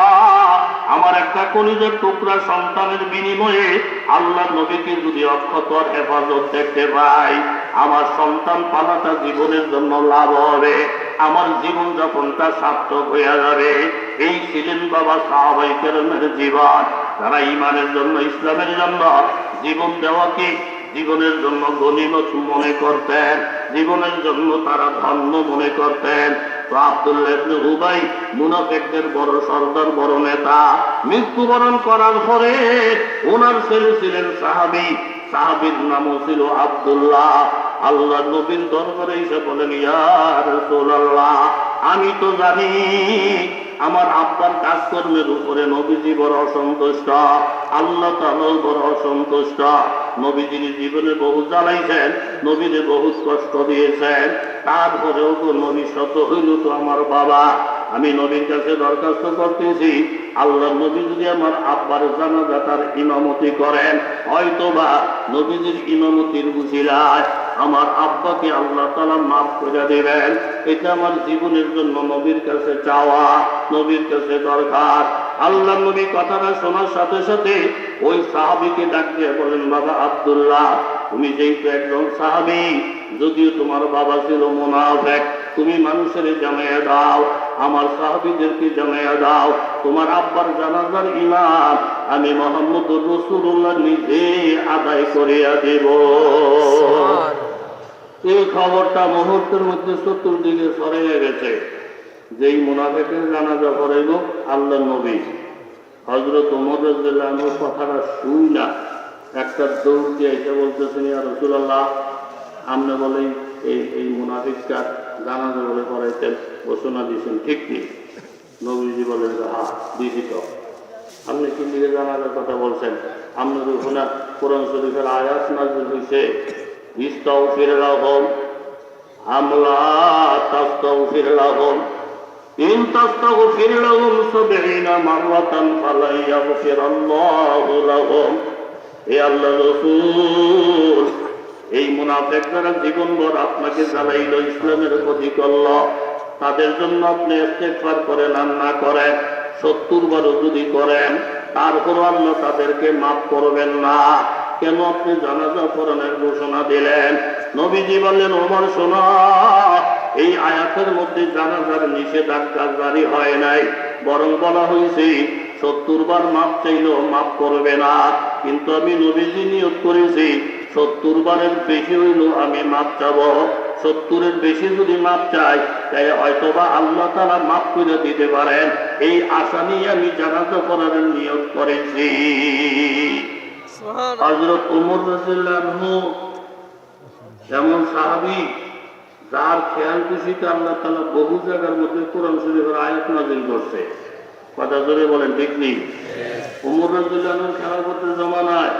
আমার একটা কলিজার টুকরা সন্তানের বিনিময়ে আল্লাহ নবীকে যদি অক্ষত হেফাজত দেখতে পাই, আমার সন্তান পালাটা জীবনের জন্য লাভ হবে, আমার জীবন যাপনটা সার্থক হইয়া যাবে। এই ছিলেন বাবা সাহাবায়ে কেরামের জীবন, যারা ঈমানের জন্য, ইসলামের জন্য জীবন দেওয়াকে জীবনের জন্য গনিমত মনে করতেন, জীবনের জন্য তারা ধন্য মনে করতেন। তো আব্দুল্লাহ ইবনে উবাই, মুনাফিকদের বড় সর্দার, বড় নেতা, মৃত্যুবরণ করার পরে ওনার ছেলে ছিলেন সাহাবী, সাহাবীর নামও ছিল আব্দুল্লাহ। আল্লাহ নবীর দরবারে এসে বলেন, ইয়া রাসূলুল্লাহ, আমি তো জানি আমার আব্বার কাজকর্মের উপরে নবীজি বড় অসন্তুষ্ট, আল্লাহ তাআলাও বড় অসন্তুষ্ট। নবীজির জীবনে বহু জ্বালাইছেন, নবীরে বহুত কষ্ট দিয়েছেন, তারপরেও তো নবী শত হইল তো আমার বাবা। আমি নবীর কাছে দরখাস্ত করতেছি, আল্লাহ নবী যদি আমার আব্বার জানাজাটার ইমামতি করেন, হয়তোবা নবীজির ইমামতির উসিলায় আমার আব্বাকে আল্লাহ তাআলা মাফ করে দেবেন। এটা আমার জীবনের জন্য নবীর কাছে চাওয়া, নবীর কাছে দরকার। আল্লাহ নবী কথাটা শোনার সাথে সাথে ওই সাহাবীকে ডাক দিয়ে বলেন, বাবা আব্দুল্লাহ, তুমি যেহেতু একজন সাহাবী, যদিও তোমার বাবা ছিল মুনাফিক, তুমি মানুষের জানাইয়া দাও, আমার সাহাবীদেরকে জানাইয়া দাও, তোমার আব্বার জানাজার ইমাম আমি মুহাম্মদুর রাসূলুল্লাহ নিজে আদায় করিয়া দেব। এই খবরটা মুহূর্তের মধ্যে চতুর্দিকে ছড়িয়ে গেছে। যেই মুনাফিকের জানাজা পড়াইল আল্লাহ নবী, হযরত ওমর রাদিয়াল্লাহু আনহু কথাটা শুই না একটা দৌড় দিয়ে এসে বলতেছেন, ইয়া রাসূলুল্লাহ, আপনি বলেন এই মুনাফিকটা জানাজা বলে পড়াইতেন, ঘোষণা দিয়েছেন ঠিক নেই? নবীজি বলেন, হ্যাঁ দিদি, তো আপনি কি দিকে জানাজার কথা বলছেন? আপনার ওখানে কোরআন শরীফের আয়াত নাযিল হয়েছে, ইস্তাগফির লাহুম আম লা তাস্তাগফির লাহুম ইন তাস্তাগফির লাহুম ৭০ মাররাতান ফালা ইয়াগফিরাল্লাহু লাহুম। হে আল্লাহর রাসূল, এই মুনাফিকরা জীবনভর আপনাকে জ্বালাইল, ইসলামের ক্ষতি করল, তাদের জন্য আপনি ইস্তেগফার করেন আর না করেন ৭০ বারও যদি করেন, তারপরও আল্লাহ তাদেরকে মাফ করবেন না। কেন আপনি জানাজা পড়ানোর ঘোষণা দিলেন? নবীজি বললেন, ওমর শোনো, এই আয়াতের মধ্যে জানাজার নিষেধাজ্ঞা জারি হয় নাই, বরং বলা হয়েছে ৭০ বার মাফ চাইলেও মাফ করবে না। কিন্তু আমি নবীজি নিয়ত করেছি ৭০ বারের বেশি হইল আমি মাফ চাবো। ৭০-এর বেশি যদি মাফ চাই, তাই হয়তোবা আল্লাহ তাআলা মাফ করে দিতে পারেন, এই আশা নিয়ে আমি জানাজা করার নিয়ত করেছি। হযরত ওমর রাদিয়াল্লাহু আনহু এমন সাহাবী যার খেয়াল খুশিতে আল্লাহ তাআলা বহু জায়গার মধ্যে কোরআন শরীফের আয়াত নাযিল করছে। কথা জোরে বলেন, ঠিক নেই? ওমর রাদিয়াল্লাহু আনহু খেলাফতের জমানায়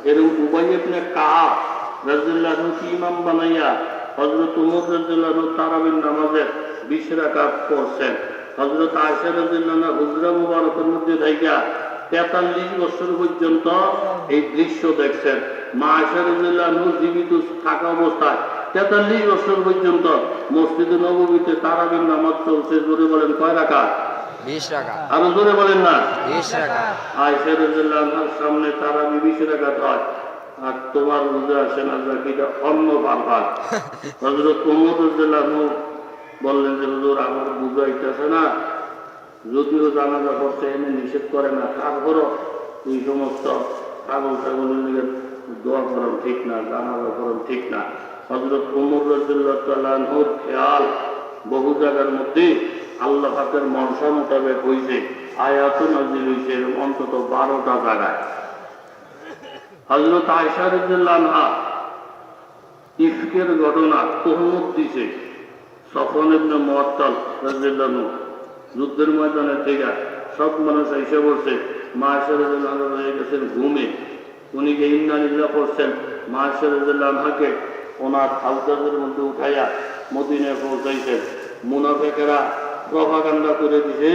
এরকম উবাই ইবনে কাব রাদিয়াল্লাহু আনহুকে ইমাম বানাইয়া হযরত ওমর রাদিয়াল্লাহু আনহু তারাবির নামাজে 20 রাকাত পড়ছেন। হযরত আয়েশা রাদিয়াল্লাহু আনহা হুজরা মুবারকের মধ্যে থাইকা 43 বছর পর্যন্ত এই দৃশ্য দেখছেন। মা আয়েশা রাদিয়াল্লাহু আনহু জীবিত থাকা অবস্থায় 43 বছর পর্যন্ত মসজিদে নববীতে তারাবির নামাজ চলছে। জোরে বলেন, কয় রাকাত? 20 টাকা। আরো জোরে বলেন না। 20 টাকা। আয়েশা রাদিয়াল্লাহু আনহার সামনে তারাবি 20 রাকাত হয়, আর তোমার বুঝে আসে না জাকিটা অন্য ভাগ। হযরত ওমর রাদিয়াল্লাহু আনহু বললেন যে হুজুর আমার বুঝাইতেছে না, যদিও জানাজা করছে এনে নিষেধ করে না, তারপরও এই সমস্ত পাগল ছাগলের দিকে দোয়া করার ঠিক না, জানাজা করার ঠিক না। হযরত ওমর রাদিয়াল্লাহু তাআলা আনহুর খেয়াল বহু জায়গার মধ্যে আল্লাহ পাকের মনসা মোতাবেক হয়েছে, আয়াত নাযিল হয়েছে অন্তত 12টা জায়গায়। হযরত আয়েশা রাদিয়াল্লাহু আনহা ইফকের ঘটনা তহমত দিছে সফওয়ান ইবনে মুআত্তাল রাদিয়াল্লাহু আনহু যুদ্ধের ময়দানে থেকে সব মানুষ এসে বলছে, মা আয়েশা রাদিয়াল্লাহু আনহা রয়ে গেছেন ঘুমে। উনি যে ইন্না লিল্লাহ পড়ছেন, মা আয়েশা রাদিয়াল্লাহু আনহাকে ওনার হাউজাজের মধ্যে উঠাইয়া মদিনায় পৌঁছাইছেন। মুনাফিকেরা প্রপাগান্ডা করে দিছে,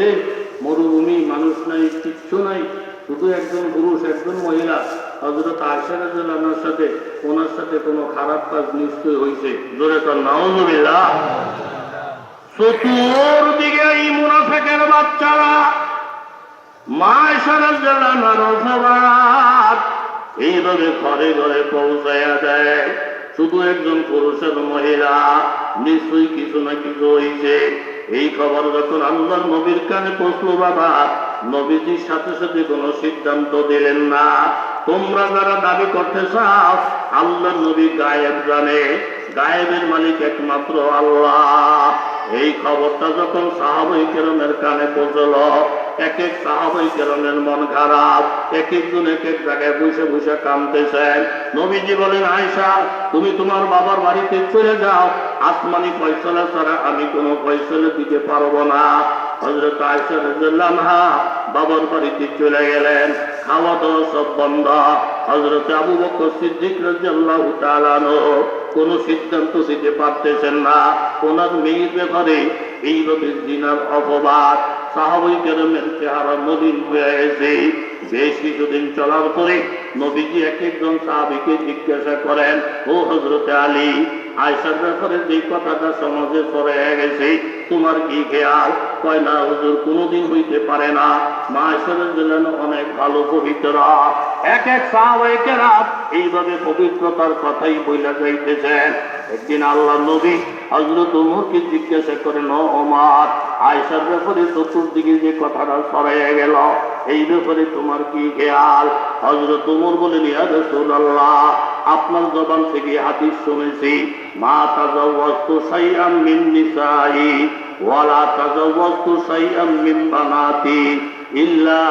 মরুভূমি, মানুষ নাই, কিচ্ছু নাই, শুধু একজন পুরুষ একজন মহিলা। হযরত আয়েশা রাদিয়াল্লাহু আনহার সাথে ওনার সাথে কোনো খারাপ কাজ নিশ্চয় হয়েছে। জোরে তো নাউযুবিল্লাহ। চতুর্দিকে এই মুনাফিকের বাচ্চারা মা আয়েশা রাদিয়াল্লাহু আনহার অপবাদ এইভাবে ঘরে ঘরে পৌঁছাইয়া দেয়। শুধু একজন পুরুষের মহিলা, নিশ্চয়ই কিছু না কিছু হয়েছে। এই খবর যখন আল্লাহর নবীর কানে পৌঁছলো, বাবা নবীজির সাথে সাথে কোনো সিদ্ধান্ত দিলেন না। তোমরা যারা দাবি করতে চাও আল্লাহর নবী গায়েব জানে, গায়েবের মালিক একমাত্র আল্লাহ। এই খবরটা যখন সাহাবায়ে কেরামের কানে পৌঁছল, এক এক সাহাবায়ে কেরামের মন খারাপ, এক একজন এক এক জায়গায় বসে বসে কাঁদতেছেন। নবীজি বলেন, আয়েশা তুমি তোমার বাবার বাড়িতে চলে যাও, আসমানি ফয়সালা ছাড়া আমি কোনো ফয়সালা দিতে পারবো না। হযরত আয়েশা রাদিয়াল্লাহু আনহা বাবার বাড়িতে চলে গেলেন। খাওয়া দাওয়া সব বন্ধ। হযরত আবু বকর সিদ্দিক রাদিয়াল্লাহু তাআলা আনহু কোনো সিদ্ধান্ত দিতে পারতেছেন না। ওনার মেয়ের ব্যাপারে এইভাবে জিনার অপবাদ সাহাবায়ে কেরামের চেহারা মলিন হয়ে গেছে। বেশ কিছুদিন চলার পরে নবীজি এক একজন সাহাবীকে জিজ্ঞাসা করেন, ও হযরত আলী, আয়েশার ব্যাপারে যে কথাটা সমাজে ছড়িয়ে গেছে তোমার কি খেয়াল? কয় না হুজুর, কোনোদিন হইতে পারে না। মা আয়েশা রাদিয়াল্লাহু আনহা অনেক ভালো পবিত্র। এক এক সাহাবায়ে কেরাম এইভাবে পবিত্রতার কথাই বইলা যাইতেছেন। একদিন আল্লাহ নবী হযরত ওমরকে জিজ্ঞাসা করেন, ও ওমর, আয়েশার ব্যাপারে চতুর্দিকে যে কথাটা ছড়িয়ে গেল এই ব্যাপারে তোমার কি খেয়াল? হযরত ওমর বলেন, ইয়া রাসূলুল্লাহ, আপনার জবান থেকে হাদিস শুনেছি, মা তাজাওয়াজতু শাইআম মিন নিসাই ওয়ালা তাজাওয়াজতু শাইআম মিন বানাতি ইল্লা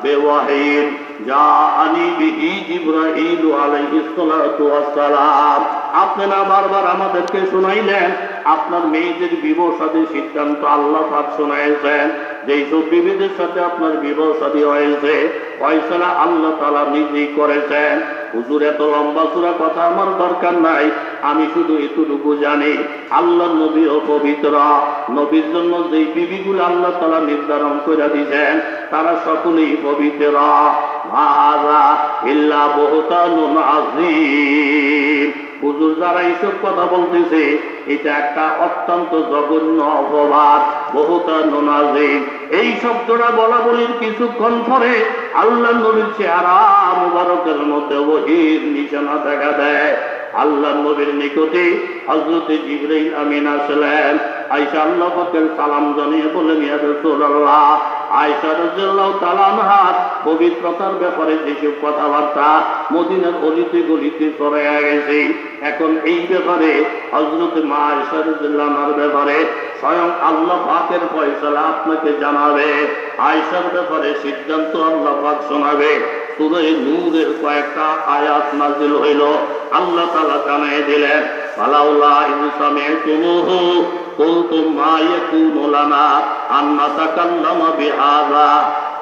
বিওয়াহিন জাআনি বিহি জিবরাইল আলাইহিস সালাতু ওয়াস সালাম। আপনি না বারবার আমাদেরকে শুনাইলেন আপনার মেয়েদের বিবাহ শাদীর সিদ্ধান্ত আল্লাহ পাক শুনাইছেন, যেই সব বিবিদের সাথে আপনার বিবাহ শাদী হয়েছে ফয়সালা আল্লাহ তাআলা নিজেই করেছেন। হুজুর, এত লম্বা চূড়া কথা আমার দরকার নাই, আমি শুধু এতটুকু জানি আল্লাহর নবী ও পবিত্র। নবীর জন্য যেই বিবিগুলো আল্লাহ তাআলা নির্ধারণ করে দিয়েছেন তারা সকলেই পবিত্র। মাযা ইল্লা বুহতানুন আযীম। হুজুর, যারা এইসব কথা বলতেছে এটা একটা অত্যন্ত জঘন্য অপবাদ, বুহতানুন আযীম। এই শব্দটা বলা বলির কিছুক্ষণ পরে আল্লাহর নবীর চেহারা মুবারকের মধ্যে ওহীর নিশানা দেখা দেয়। আল্লাহর নবীর নিকটে হযরত জিবরাইল আমিন আসলেন। আয়েশা আল্লাহ পাকের সালাম জানিয়ে বলেন, ইয়া রাসূলুল্লাহ, আয়েশা রাদিয়াল্লাহু তাআলা আনহার পবিত্রতার ব্যাপারে যেসব কথাবার্তা মদিনার অলিতে গলিতে ছড়িয়ে গেছে, এখন এই ব্যাপারে হযরত মা আয়েশা রাদিয়াল্লাহু আনহার ব্যাপারে স্বয়ং আল্লাহ পাকের ফয়সালা আপনাকে জানাবে। আয়েশার ব্যাপারে সিদ্ধান্ত আল্লাহ পাক শোনাবে। সূরা নূরের কয়েকটা আয়াত নাযিল হইল। আল্লাহ তাআলা জানিয়ে দিলেন, ফালাউলা ইন সামি'তুমুহু কুলতুম মা ইয়াকুনু লানা আন নাতাকাল্লামা বিহাযা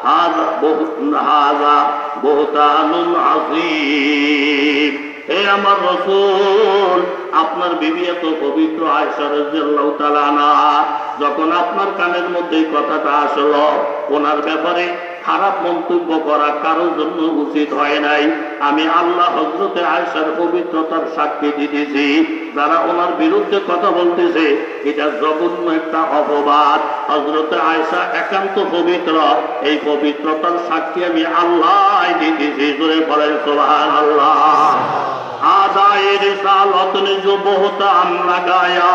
হাযা বুহতানুন আযীম। হে আমার রাসূল, আপনার বিবি এত পবিত্র আয়েশা রাদিয়াল্লাহু তাআলা আনহা, যখন আপনার কানের মধ্যে এই কথাটা আসলো, ওনার ব্যাপারে খারাপ মন্তব্য করা কারোর জন্য উচিত হয় নাই। আমি আল্লাহ হযরতে আয়েশার পবিত্রতার সাক্ষী দিতেছি, যারা ওনার বিরুদ্ধে কথা বলতেছে এটা জঘন্য একটা অপবাদ। হযরতে আয়েশা একান্ত পবিত্র, এই পবিত্রতার সাক্ষী আমি আল্লাহ দিতেছি। জোরে বলেন সুবহানাল্লাহ। आदाए रिसालत ने जो बोहतान लगाया,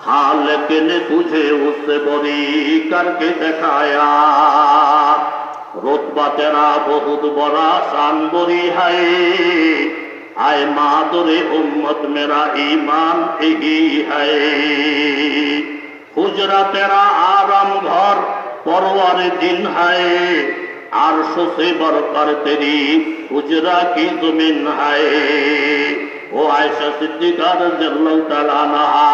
खालिक ने तुझे उससे बरी करके दिखाया। रुतबा तेरा बहुत बड़ा, शान बड़ी है, आए मादुरे उम्मत मेरा ईमान यही है। हुजरा तेरा आराम घर परवार दिन है, अर्श से बढ़कर तेरी उजरा की जमीन है। ও আয়েশা সিদ্দিকা রাদিয়াল্লাহু তাআলা আনহা,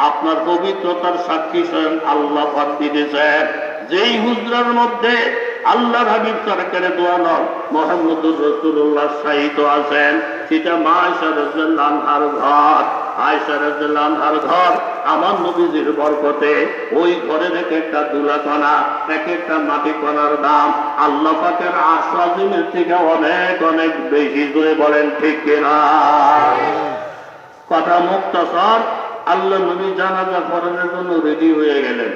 আপনার পবিত্রতার সাক্ষী স্বয়ং আল্লাহ পাক দিয়েছেন। যেই হুজরার মধ্যে আল্লাহর হাবিব সরকারে দো আলম মুহাম্মদুর রাসূলুল্লাহ শায়িত আছেন, সেটা মা আয়েশা রাদিয়াল্লাহু আনহার ঘর। আয়েশা রাদিয়াল্লাহু আনহার ঘর আমার নবীজির বরকতে। ওই ঘরের এক একটা দুলাকণা, এক একটা মাটি কণার দাম আল্লাহ পাকের আরশ আজিমের থেকে অনেক অনেক বেশি। জোরে বলেন ঠিক কিনা? কথা মুক্তাসর। আল্লাহ নবী জানাজা পড়ানোর জন্য রেডি হয়ে গেলেন।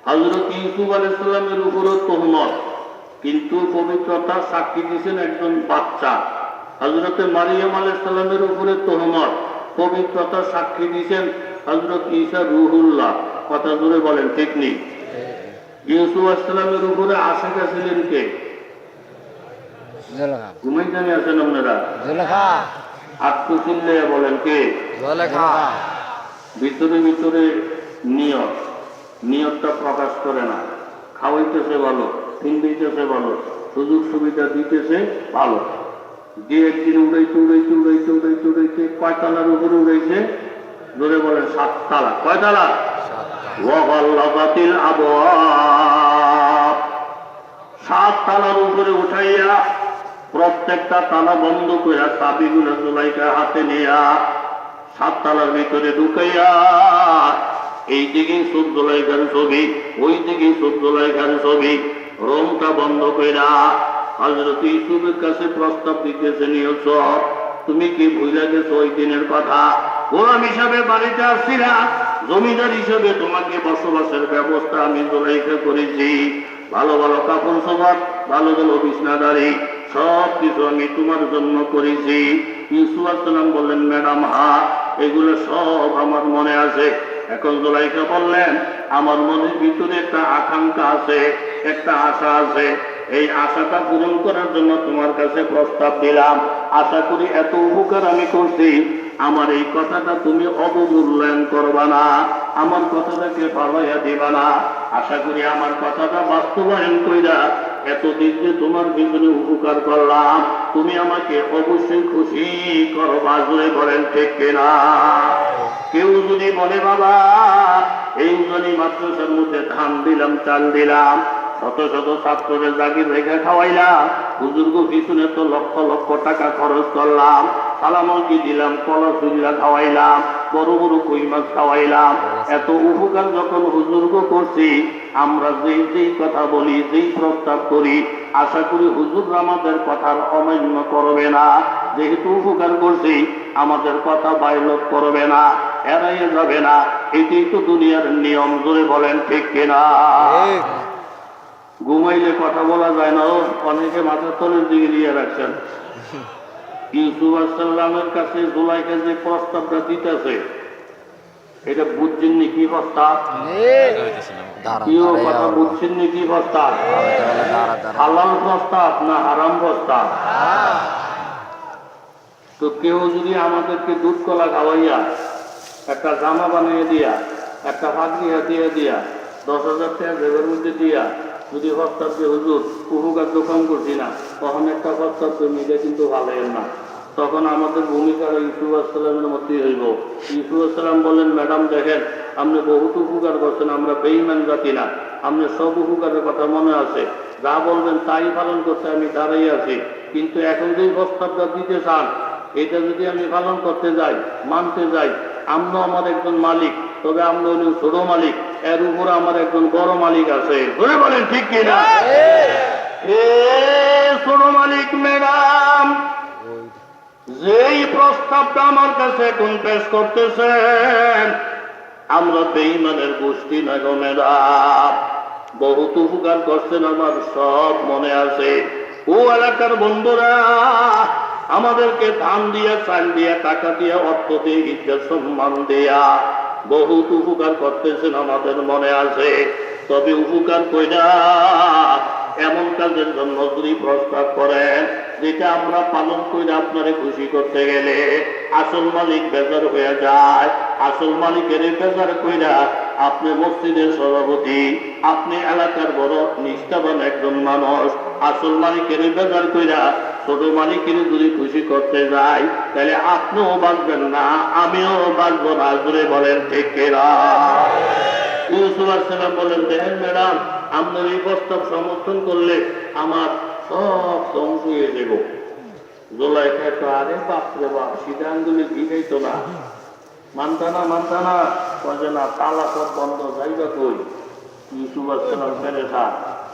হযরত ইউসুফ আলাইহিস সালামের উপরও তোহমত, কিন্তু পবিত্রতার সাক্ষী দিয়েছেন একজন বাচ্চা। হযরত মারিয়াম আলাইহিস সালামের উপরে তোহমত, পবিত্রতার সাক্ষী দিয়েছেন হযরত ঈসা রূহুল্লাহ। কথা জোরে বলেন ঠিক নেই? ইউসুফ আলাইহিস সালামের উপরে আশিকা ছিলেন কে? জুলেখা। ঘুমাইতে আছেন আপনারা? জুলেখা। আত্ম চিল্লে বলেন কে? জুলেখা। ভিতরে ভিতরে নিয়তটা প্রকাশ করে না। খাওয়াইতেছে ভালো, কিনতেছে ভালো, সুযোগ সুবিধা দিতেছে ভালো। যে একদিন উড়াইতে কয়তলার উপরে উড়াইছে? জোরে বলেন 7 তালা। কয়তলা? ওয়াগাল্লাবাতিল আবওয়াব। 7 তালার উপরে উঠাইয়া প্রত্যেকটা তালা বন্ধ করে চাবিগুলো জুলাইকা হাতে নিয়া 7 তালার ভিতরে ঢুকাইয়া এই দিকে সুবজুলাইখার ছবি, ওই দিকে সুবজুলাইখার ছবি, রোমটা বন্ধ কইরা হযরত ইউসুফের কাছে প্রস্তাব দিতেছে, নিয়েছ তুমি কি ভুলে গেছো ওই দিনের কথা? গোলাম হিসাবে বাড়িতে আসছি না, জমিদার হিসাবে তোমাকে বসবাসের ব্যবস্থা আমি জুলাইখা করেছি। ভালো ভালো কাপড় সবার, ভালো ভালো বিছনাদারি সব কিছু আমি তোমার জন্য করেছি। ইউসুফ আলাইহিস সালাম বললেন, ম্যাডাম এগুলো সব আমার মনে আছে। এখন জুলাইখা বললেন, আমার মনের ভিতরে একটা আকাঙ্ক্ষা আছে, একটা আশা আছে। এই আশাটা পূরণ করার জন্য তোমার কাছে প্রস্তাব দিলাম। আশা করি এত উপকার আমি করছি, আমার এই কথাটা তুমি অবমূল্যায়ন করবা না, আমার কথাটাকে ফালাইয়া দিবা না। আশা করি আমার কথাটা বাস্তবায়ন কইরা এতদিন যে তোমার ভিতরে উপকার করলাম, তুমি আমাকে অবশ্যই খুশি করবা। জোরে বলেন ঠিক কিনা? কেউ যদি বলে বাবা এই জন্য মাদ্রাসার মধ্যে ধান দিলাম, চাল দিলাম, শত শত ছাত্রদের জাগির রেখে খাওয়াইলাম, হুজুর্গ পিছনে তো লক্ষ লক্ষ টাকা খরচ করলাম, সালামকি দিলাম, কলা চুল্লা খাওয়াইলাম, বড় বড় কই মাছ খাওয়াইলাম, এত উপকার যখন হুজুর্গ করছি, আমরা যেই কথা বলি, যেই প্রস্তাব করি, আশা করি হুজুর আমাদের কথার অমান্য করবে না। যেহেতু উপকার করছি, আমাদের কথা বাইলত করবে না, এড়াইয়ে যাবে না। এটাই তো দুনিয়ার নিয়ম। জোরে বলেন ঠিক কিনা? ঘুমাইলে কথা বলা যায় না, অনেকে মাথার তলের দিকে নিয়ে রাখছেন। ইউসুফ আলাইহিস সালামের কাছে জুলাইখা যে প্রস্তাবটা দিতেছে, এটা বুঝছেন নি কি প্রস্তাব? কেউ কথা বুঝছেন নি কি প্রস্তাব? হালাল প্রস্তাব না হারাম প্রস্তাব? তো কেউ যদি আমাদেরকে দুধ কলা খাওয়াইয়া, একটা জামা বানিয়ে দিয়া, একটা পাগড়ি হাতিয়ে দিয়া, 10,000 টাকা জেবের মধ্যে দিয়া যদি প্রস্তাব দিয়ে হুজুর উপকার দোকান করছি না, তখন একটা প্রস্তাব তো নিজে কিন্তু ভালো না, তখন আমাদের ভূমিকা ইউসুফ আসসালামের মতোই হইব। ইউসুফ আসসালাম বলেন, ম্যাডাম দেখেন আপনি বহুত উপকার করছেন, আমরা বেঈমান জাতি না, আপনি সব উপকারের কথা মনে আছে, যা বলবেন তাই পালন করতে আমি দাঁড়াই আছি, কিন্তু এখন যে প্রস্তাবটা দিতে চান এটা যদি আমি পালন করতে যাই, মানতে যাই, আমরা আমার একজন মালিক, তবে আমরা হলেন ছোট মালিক, এর উপরে আমার একজন বড় মালিক আছে। ধরে বলেন ঠিক কিনা? এ ছোট মালিক ম্যাডাম, যেই প্রস্তাবটা আমার কাছে এখন পেশ করতেছেন, আমরা বেঈমানের গোষ্ঠী না গো ম্যাডাম, বহুত উপকার করছেন, আমার সব মনে আছে। ও এলাকার বন্ধুরা আমাদেরকে ধান দিয়া, চাল দিয়া, টাকা দিয়া, অর্থ দিয়ে, ইজ্জত সম্মান দিয়া বহুত উপকার করতেছেন, আমাদের মনে আছে। তবে উপকার কইরা এমন কাজের জন্য যদি প্রস্তাব করেন যেটা আমরা পালন করে আপনারে খুশি করতে গেলে আসল মালিক বেজার হয়ে যায়, আসল মালিকের বেজার কইরা আপনি মসজিদের সভাপতি, আপনি এলাকার বড় নিষ্ঠাবান একজন মানুষ, আসল মালিকের বেজার কইরা ছোট মালিকের যদি খুশি করতে যাই তাহলে আপনিও বাঁচবেন না, আমিও বাঁচবো না। জুড়ে বলেন ঠিক কিনা? ইউসুফ আসসালাম বলেন, দেখেন ম্যাডাম, আপনার এই প্রস্তাব সমর্থন করলে আমার সব ধ্বংস হয়ে যাব। জোলাইখা তো আরে বাপরে বাপ, সিধা আঙ্গুলি ভিড়াইতো না, মানতা না, কয়ে না, তালা সব বন্ধ, যাইবা কই? ইউসুফ আসসালাম ফেরেশা,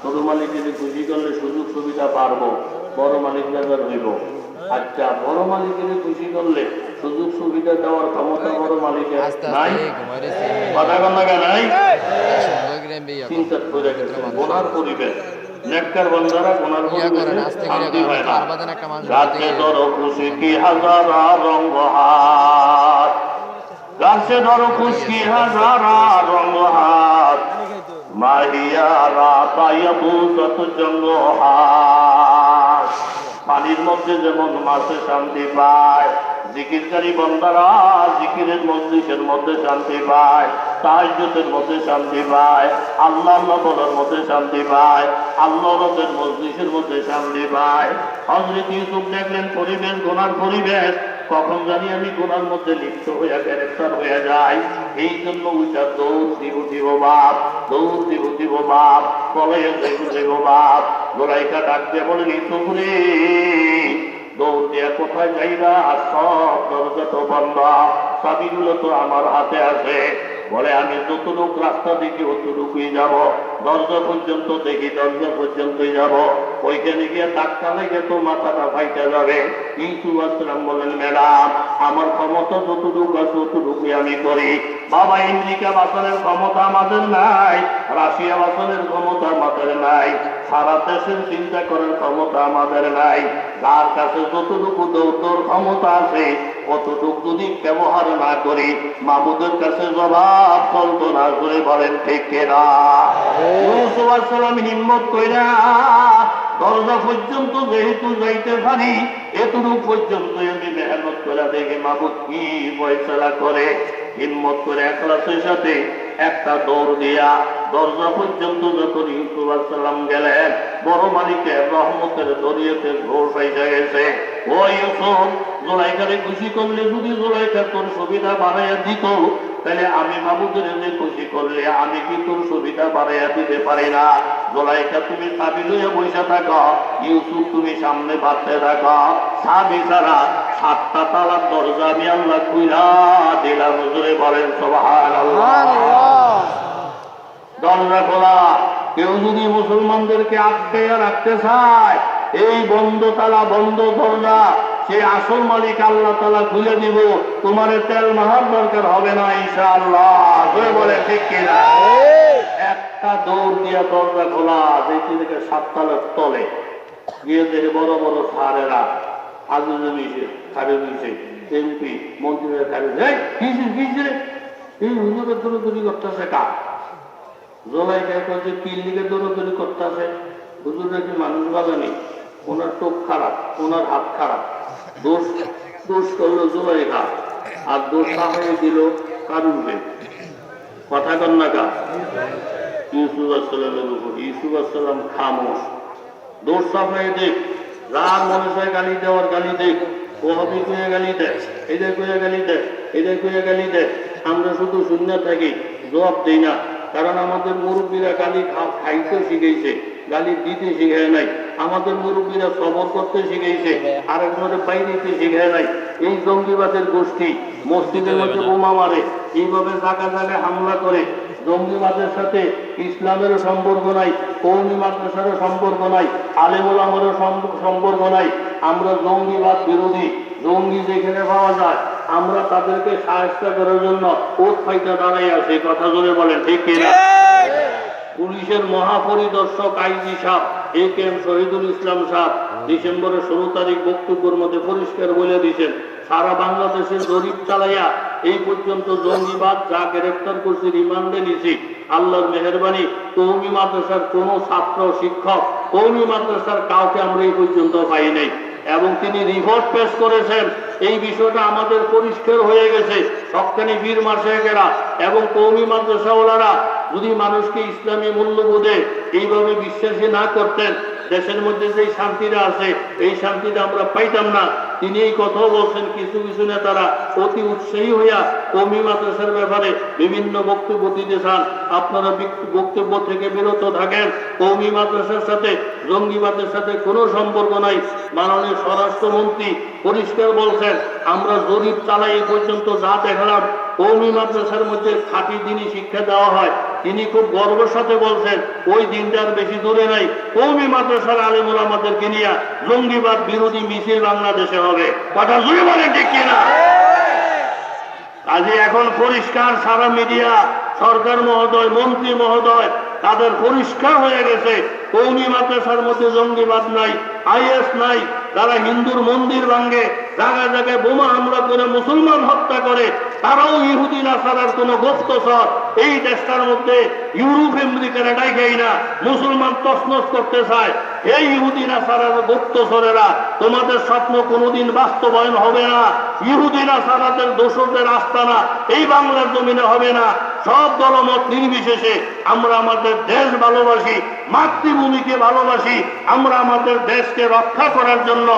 ছোট মালিকের খুশি করলে সুযোগ সুবিধা পারবো, বড় মালিক বাজার হইব। আচ্ছা, বড় মালিকের খুশি করলে সুযোগ সুবিধা দেওয়ার ক্ষমতা বড় মালিকের নাই, কথা কথা নাই, চিন্তা করে গোনার পরিবেশ, নেককার বান্দারা গোনার পরিবেশে শান্তি হয় না। গাছে ধরো খুশি কি হাজারা রঙ্গহার, গাছে ধরো খুশি হাজারা রঙ্গহার, মাহিয়া রাতায়া বুঝত জঙ্গহার। পানির মধ্যে যেমন মাছে শান্তি পায়, জিকিরকারী বান্দারা জিকিরের মজলিসের মধ্যে শান্তি পায়, তাহাজ্জুদের মধ্যে শান্তি পায়, আল্লাহ আল্লাহ বলার মধ্যে শান্তি পায়, আল্লাহ রবের মজলিসের মধ্যে শান্তি পায়। হযরত ইউসুফ দেখলেন পরিবেশ গোনার পরিবেশ, কখন জানি আমি গোনার মধ্যে লিপ্ত হইয়া গ্রেফতার হইয়া যাই, এই জন্য ওইটা দৌড় দিব বাপ, দৌড় দিব বাপ, পলাইয়া দিব বাপ। জোলাইখা ডাক দিয়ে বলেন, ইউসুফ রে, দৌড় দিয়া কোথায় যাইবা? আর সব দরজা তো বন্ধ, চাবিগুলো তো আমার হাতে আছে। বলে, আমি যতটুক রাস্তা দেখি অতটুকুই যাব, দরজা পর্যন্ত দেখি দরজা পর্যন্তই যাব, ওইখানে গিয়ে ধাক্কা লেগে তো মাথাটা ফাইটা যাবে। ইউসুফ আসসালাম বলেন, ম্যাডাম, আমার ক্ষমতা যতটুকু আছে ততটুকুই আমি করি। বাবা, আমেরিকা বাঁচানোর ক্ষমতা আমাদের নাই, রাশিয়া বাঁচানোর ক্ষমতা আমাদের নাই, সারা দেশের চিন্তা করার ক্ষমতা আমাদের নাই। যার কাছে যতটুকু দৌড় ক্ষমতা আছে অতটুকু যদি ব্যবহার না করি, মাবুদের কাছে জবাব চলতো না। করে বলেন ঠিক কিনা? ইউসুফ আলাইহিস সালাম হিম্মত কইরা দরজা পর্যন্ত যেহেতু যাইতে পারি, এতটুকু পর্যন্ত আমি মেহনত করে দেখি মাবুদ কি ফয়সালা করে। হিম্মত করে ইখলাসের সাথে একটা দৌড় দিয়া দরজা পর্যন্ত যখন ইউসুফ আলাইহিস সালাম গেলেন, বড় মালিকের রহমতের দরিয়াতে ঘোর পাইয়া গেছে। ও ইউসুফ, জোলাইখারে খুশি করলে যদি জোলাইখা তোর সুবিধা বাড়াইয়া দিত, তাহলে আমি মাবুদের খুশি করলে আমি কি তোর সুবিধা বাড়াইয়া দিতে পারি না? জোলাইখা, তুমি চাবি লইয়া বসে থাকো, ইউসুফ তুমি সামনে বাড়তে থাকো, চাবি ছাড়া 7টা তালার দরজা আমি আল্লাহ খুইলা দিলাম। হুজুরে বলেন সুবহানাল্লাহ। দরজা খোলা। কেউ যদি মুসলমানদেরকে আটকাইয়া রাখতে চায়, এই বন্ধ তালা, বন্ধ দরজা সে আসল মালিক আল্লাহ তাআলা খুলে দিব, তোমার তেল মাহার দরকার হবে না ইনশাআল্লাহ। বলে ঠিক কিনা? একটা দৌড় দিয়া দরজা খোলা, দেখি দেখে 7 তালার তলে গিয়ে দেখে বড় বড় সারেরা আজু জমিছে, খাবে দিয়েছে, এমপি মন্ত্রীরা খাবে, এই হুজুরের দৌড়দৌড়ি করতেছে কা? জোলাইখা কয়েছে কি লিগে দৌড়দৌড়ি করতেছে? হুজুরের কি মানুষ বাগানি? ওনার চোখ খারাপ, ওনার হাত খারাপ, দোষ করলো জোলাইখা, আর দোষ হয়ে দিল কারুনকে। কথা কন না কা? ইউসুফ আসসালামের উপর। ইউসুফ আসসালাম খামোশ। দোষ সাফাই দেখ, যার মনে চায় গালি দেওয়ার গালি দেখ, ও হবি কইয়া গালি দেয়, এদের কইয়া গালি দেয়, এদের কইয়া গালি দেয়। আমরা শুধু শূন্য থাকি, জবাব দিই না। কারণ আমাদের মুরব্বীরা গালি খাইতে শিখেছে, গালি দিতে শিখায় নাই। আমাদের মুরব্বীরা সবর করতে শিখেছে, আরেকজনের বাইরেতে শিখায় নাই। এই জঙ্গিবাদের গোষ্ঠী মসজিদের মধ্যে বোমা মারে, এইভাবে জায়গা জায়গায় হামলা করে। জঙ্গিবাদের সাথে ইসলামেরও সম্পর্ক নাই, কওমি মাদ্রাসারও সম্পর্ক নাই, আলেম ওলামারও সম্পর্ক নাই। আমরা জঙ্গিবাদ বিরোধী। জঙ্গি যেখানে পাওয়া যায় আমরা তাদেরকে সাহায্য করার জন্য ওত ফাইটা দাঁড়াই আছি। কথা জোরে বলেন, ঠিক কিনা? পুলিশের মহাপরিদর্শক আইজি সাহেব AK শহীদুল ইসলাম সাহেব ডিসেম্বরের 16 তারিখ বক্তব্যের মধ্যে পরিষ্কার বলে দিয়েছেন, সারা বাংলাদেশের জরিপ চালাইয়া এই পর্যন্ত জঙ্গিবাদ যা গ্রেফতার করছি, রিমান্ডে নিছি, আল্লাহর মেহেরবানি কওমি মাদ্রাসার কোন ছাত্র শিক্ষক, কওমি মাদ্রাসার কাউকে আমরা এই পর্যন্ত পাই নাই। এবং তিনি রিপোর্ট পেশ করেছেন। এই বিষয়টা আমাদের পরিষ্কার হয়ে গেছে। সবখানি বীর মাশায়েখেরা এবং কওমি মাদ্রাসাওয়ালারা যদি মানুষকে ইসলামী মূল্যবোধে এইভাবে বিশ্বাসী না করতেন, দেশের মধ্যে যে শান্তিটা আছে এই শান্তিটা আমরা পাইতাম না। তিনি এই কথাও বলছেন, কিছু কিছু নেতারা অতি উৎসাহী হইয়া কওমি মাদ্রাসার ব্যাপারে বিভিন্ন বক্তব্য দিতে চান। আপনারা বক্তব্য থেকে বিরত থাকেন। কওমি মাদ্রাসার সাথে জঙ্গিবাদের সাথে কোনো সম্পর্ক নাই। মাননীয় স্বরাষ্ট্রমন্ত্রী পরিষ্কার বলছেন, আমরা জরিপ চালাই এই পর্যন্ত যা দেখলাম কওমি মাদ্রাসার মধ্যে খাঁটি দিনই শিক্ষা দেওয়া হয়। তিনি খুব গর্বের সাথে বলছেন, ওই দিনটার বেশি দূরে নাই, কওমি মাদ্রাসার আলেম ওলামাদেরকে নিয়ে জঙ্গিবাদ বিরোধী মিছিল বাংলাদেশে হবে। কথা জুড়ে বলেন, ঠিক কিনা? কাজে এখন পরিষ্কার, সারা মিডিয়া, সরকার মহোদয়, মন্ত্রী মহোদয়, তাদের পরিষ্কার হয়ে গেছে কওমি মাদ্রাসার মধ্যে জঙ্গিবাদ নাই, IS নাই। যারা হিন্দুর মন্দির ভাঙ্গে, জায়গায় জায়গায় বোমা হামলা করে মুসলমান হত্যা করে, তারাও ইহুদি নাসারার কোন গুপ্তচর। এই দেশটার মধ্যে ইউরোপ আমেরিকার ডাইকেই না, মুসলমান তছনছ করতে চায়। এই ইহুদি নাসারার গুপ্তচরেরা, তোমাদের স্বপ্ন কোনোদিন বাস্তবায়ন হবে না। ইহুদি নাসারাদের দোসরদের আস্তানা এই বাংলার জমিনে হবে না। সব দলমত নির্বিশেষে আমরা আমাদের দেশ ভালোবাসি, মাতৃভূমিকে ভালোবাসি। আমরা আমাদের দেশকে রক্ষা করার জন্য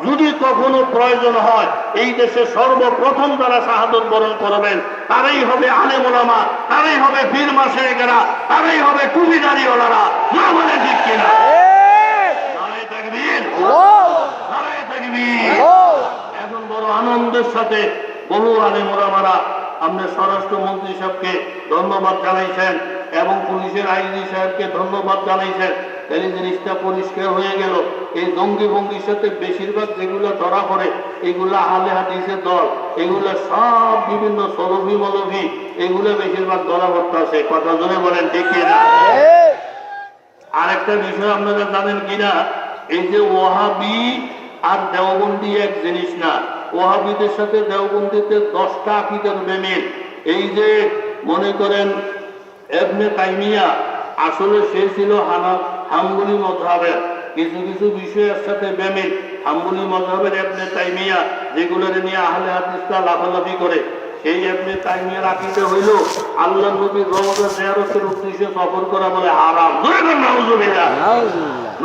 যদি কখনো প্রয়োজন হয়, এই দেশে সর্বপ্রথম যারা শাহাদত বরণ করবেন তারাই হবে আলেম ওলামা, তারাই হবে বীর মাশায়েখেরা, তারাই হবে টুপিদারিওয়ালারা। না বলে ঠিক কিনা? নারায়ে তাকবীর, নারায়ে তাকবীর। এখন বড় আনন্দের সাথে বহু আলেম ওলামারা আপনি স্বরাষ্ট্রমন্ত্রী সাহেবকে ধন্যবাদ জানাইছেন এবং পুলিশের IG সাহেবকে ধন্যবাদ জানাইছেন। তাহলে জিনিসটা পরিষ্কার হয়ে গেল, এই জঙ্গি ভঙ্গির সাথে বেশিরভাগ যেগুলো ধরা পড়ে এগুলো আহলে হাদিসের দল, এগুলো সব বিভিন্ন সলফি মলফি, এগুলো বেশিরভাগ ধরা পড়তে আছে। কথা জোরে বলেন, ঠিক কিনা? আরেকটা বিষয় আপনারা জানেন কিনা, এই যে ওয়াহাবি আর দেওবন্দি এক জিনিস না। ওয়াহাবিদের সাথে দেওবন্দিতে 10টা আকীদার বেমিল। এই যে মনে করেন ইবনে তাইমিয়া, আসলে সে ছিল হাম্বলি মাযহাবের, কিছু কিছু বিষয়ের সাথে বেমিল। হাম্বলি মাযহাবের ইবনে তাইমিয়া যেগুলোর নিয়ে আহলে হাদিসরা লাফালাফি করে, সেই ইবনে তাইমিয়ার আকীদা হইল আল্লাহর নবীর রওজা জিয়ারতের উদ্দেশ্যে সফর করা বলে হারাম। নাউযুবিল্লাহ।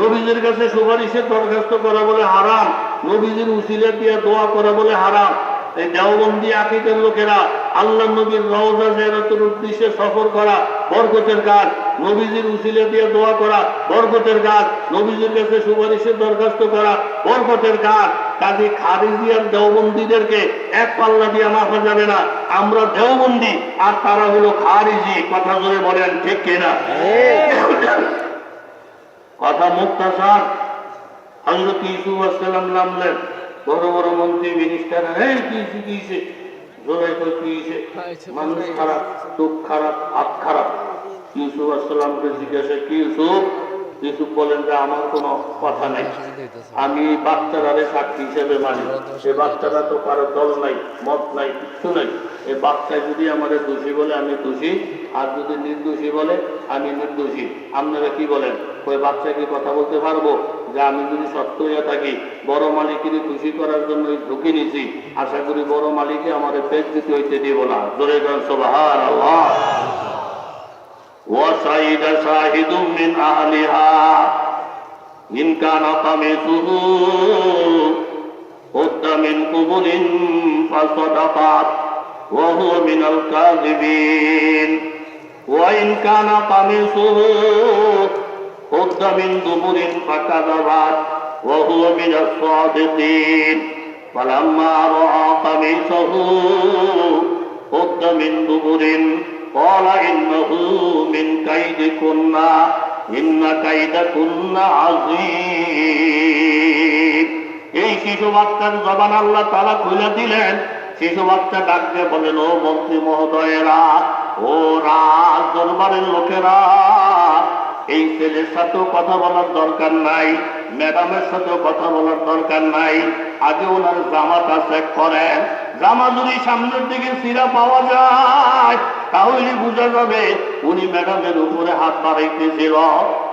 নবীজির কাছে সুপারিশের দরখাস্ত করা বলে হারাম, নবীজির উসিলা দিয়ে দোয়া করা বলে হারাম। এই দেওবন্দি আকীদার লোকেরা আল্লাহর নবীর রওজা জিয়ারতের উদ্দেশ্যে সফর করা বরকতের কাজ, নবীজির উসিলা দিয়ে দোয়া করা বরকতের কাজ, নবীজির কাছে সুপারিশের দরখাস্ত করা বরকতের কাজ। কাজে খারিজি আর দেওবন্দিদেরকে এক পাল্লা দিয়ে মাপা যাবে না। আমরা দেওবন্দি আর তারা হলো খারিজি। কথা জোরে বলেন, ঠিক কিনা? কথা মুক্তাসার। হযরত ইউসুফ আলাইহিস সালাম নামলেন, বড় বড় মন্ত্রী মিনিস্টার, এই কিছে জোরে কই কিছে, মানুষ খারাপ, চোখ খারাপ, হাত খারাপ। ইউসুফ আলাইহিস সালামকে জিজ্ঞাসা, কি ইউসুফ বলেন যে আমার কোনো কথা নাই, আমি বাচ্চারারে সাক্ষী হিসেবে মানি। সে বাচ্চারা তো কারো দল নাই, মত নাই, কিচ্ছু নাই। এই বাচ্চা যদি আমাদের দোষী বলে আমি দোষী, আর যদি নির্দোষী বলে আমি নির্দোষী। আপনারা কি বলেন? ওই বাচ্চা কি কথা বলতে পারবো যে আমি যদি সত্য হইয়া থাকি, বড় মালিকেরই খুশি করার জন্য ঝুঁকি নিছি, আশা করি বড় মালিকে আমার পেট দিতে হইতে দিব না। জোরে করেন সুবহানাল্লাহ। وشهد شاهد من أهلها إن كان قميصه خذ من قبل فصدقت وهو من الكاذبين وإن كان قميصه قد من دبر فكذبت وهو من الصادقين فلما رأى قميصه قد من دبر قال إنه من كيدكن إن كيدكن عظيم এই শিশু বাচ্চার জবান আল্লাহ তাআলা খুলে দিলেন। শিশু বাচ্চা ডাকতে বলেন, ও মন্ত্রী মহোদয়েরা, ও রাজ দরবারের লোকেরা, এই ছেলের সাথেও কথা বলার দরকার নাই, ম্যাডামের সাথেও কথা বলার দরকার নাই। আগে ওনার জামাটা চেক করেন। জামা যদি সামনের দিকে ছিঁড়া পাওয়া যায় তাহলে বোঝা যাবে উনি ম্যাডামের উপরে হাত বাড়াইতেছিল।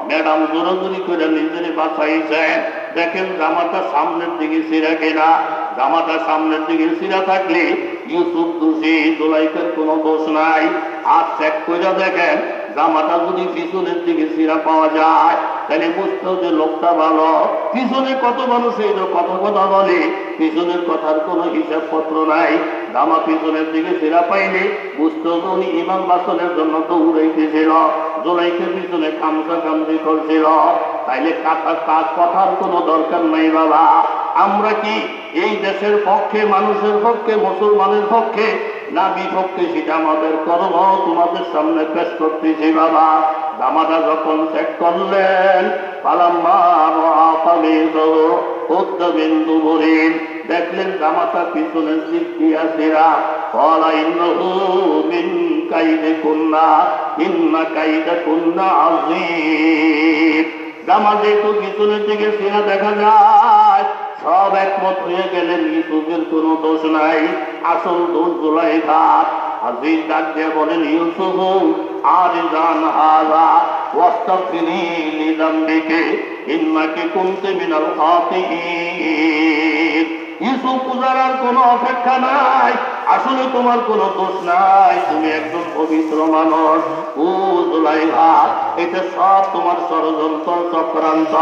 ম্যাডাম জোরাজুরি করে নিজের বাঁচাইছেন। দেখেন জামাটা সামনের দিকে ছিঁড়া কিনা। জামাটা সামনের দিকে ছিঁড়া থাকলে ইউসুফ দোষী, জুলাইখার কোনো দোষ নাই। আর চেক করে দেখেন জামাটা যদি পিছনের দিকে ছিঁড়া পাওয়া যায় তাহলে বুঝতে হবে লোকটা ভালো। পিছনে কত মানুষ এই কথা কথা বলে, পিছনের কথার কোনো হিসাব পত্র নাই। জামা পিছনের দিকে ছিঁড়া পাইলে বুঝতে হবে উনি ইমান বাসনের জন্য দৌড়াইতেছিল, জোলাইকে পিছনে কামসা কামড়ি করছিল। তাইলে কথার কোনো দরকার নাই বাবা। আমরা কি এই দেশের পক্ষে, মানুষের পক্ষে, মুসলমানের পক্ষে না বিপক্ষে, সেটা আমাদের কর্ম তোমাদের সামনে পেশ করতেছি বাবা। জামাটা যখন চেক করলেন, দেখলেন জামাটা পিছনের দিক দিয়া ছিঁড়া। জামা যেহেতু পিছনের দিকে ছিঁড়া দেখা যায়, সব একমত হয়ে গেলেন ইউসুফের কোনো দোষ নাই, আসল দোষ জুলাইখা। আজিজ ডাক দিয়ে বলেন, ইউসুফ আরিজান হাযা ওয়াস্তাগফিরি লিযামবিকি ইন্নাকি কুনতি মিনাল খাতিঈন। ইউসুফ পূজার কোনো অপেক্ষা নাই, আসলে তোমার কোনো দোষ নাই, তুমি একজন পবিত্র মানুষ। ও জুলাইখা, এটা সব তোমার ষড়যন্ত্র, চক্রান্ত।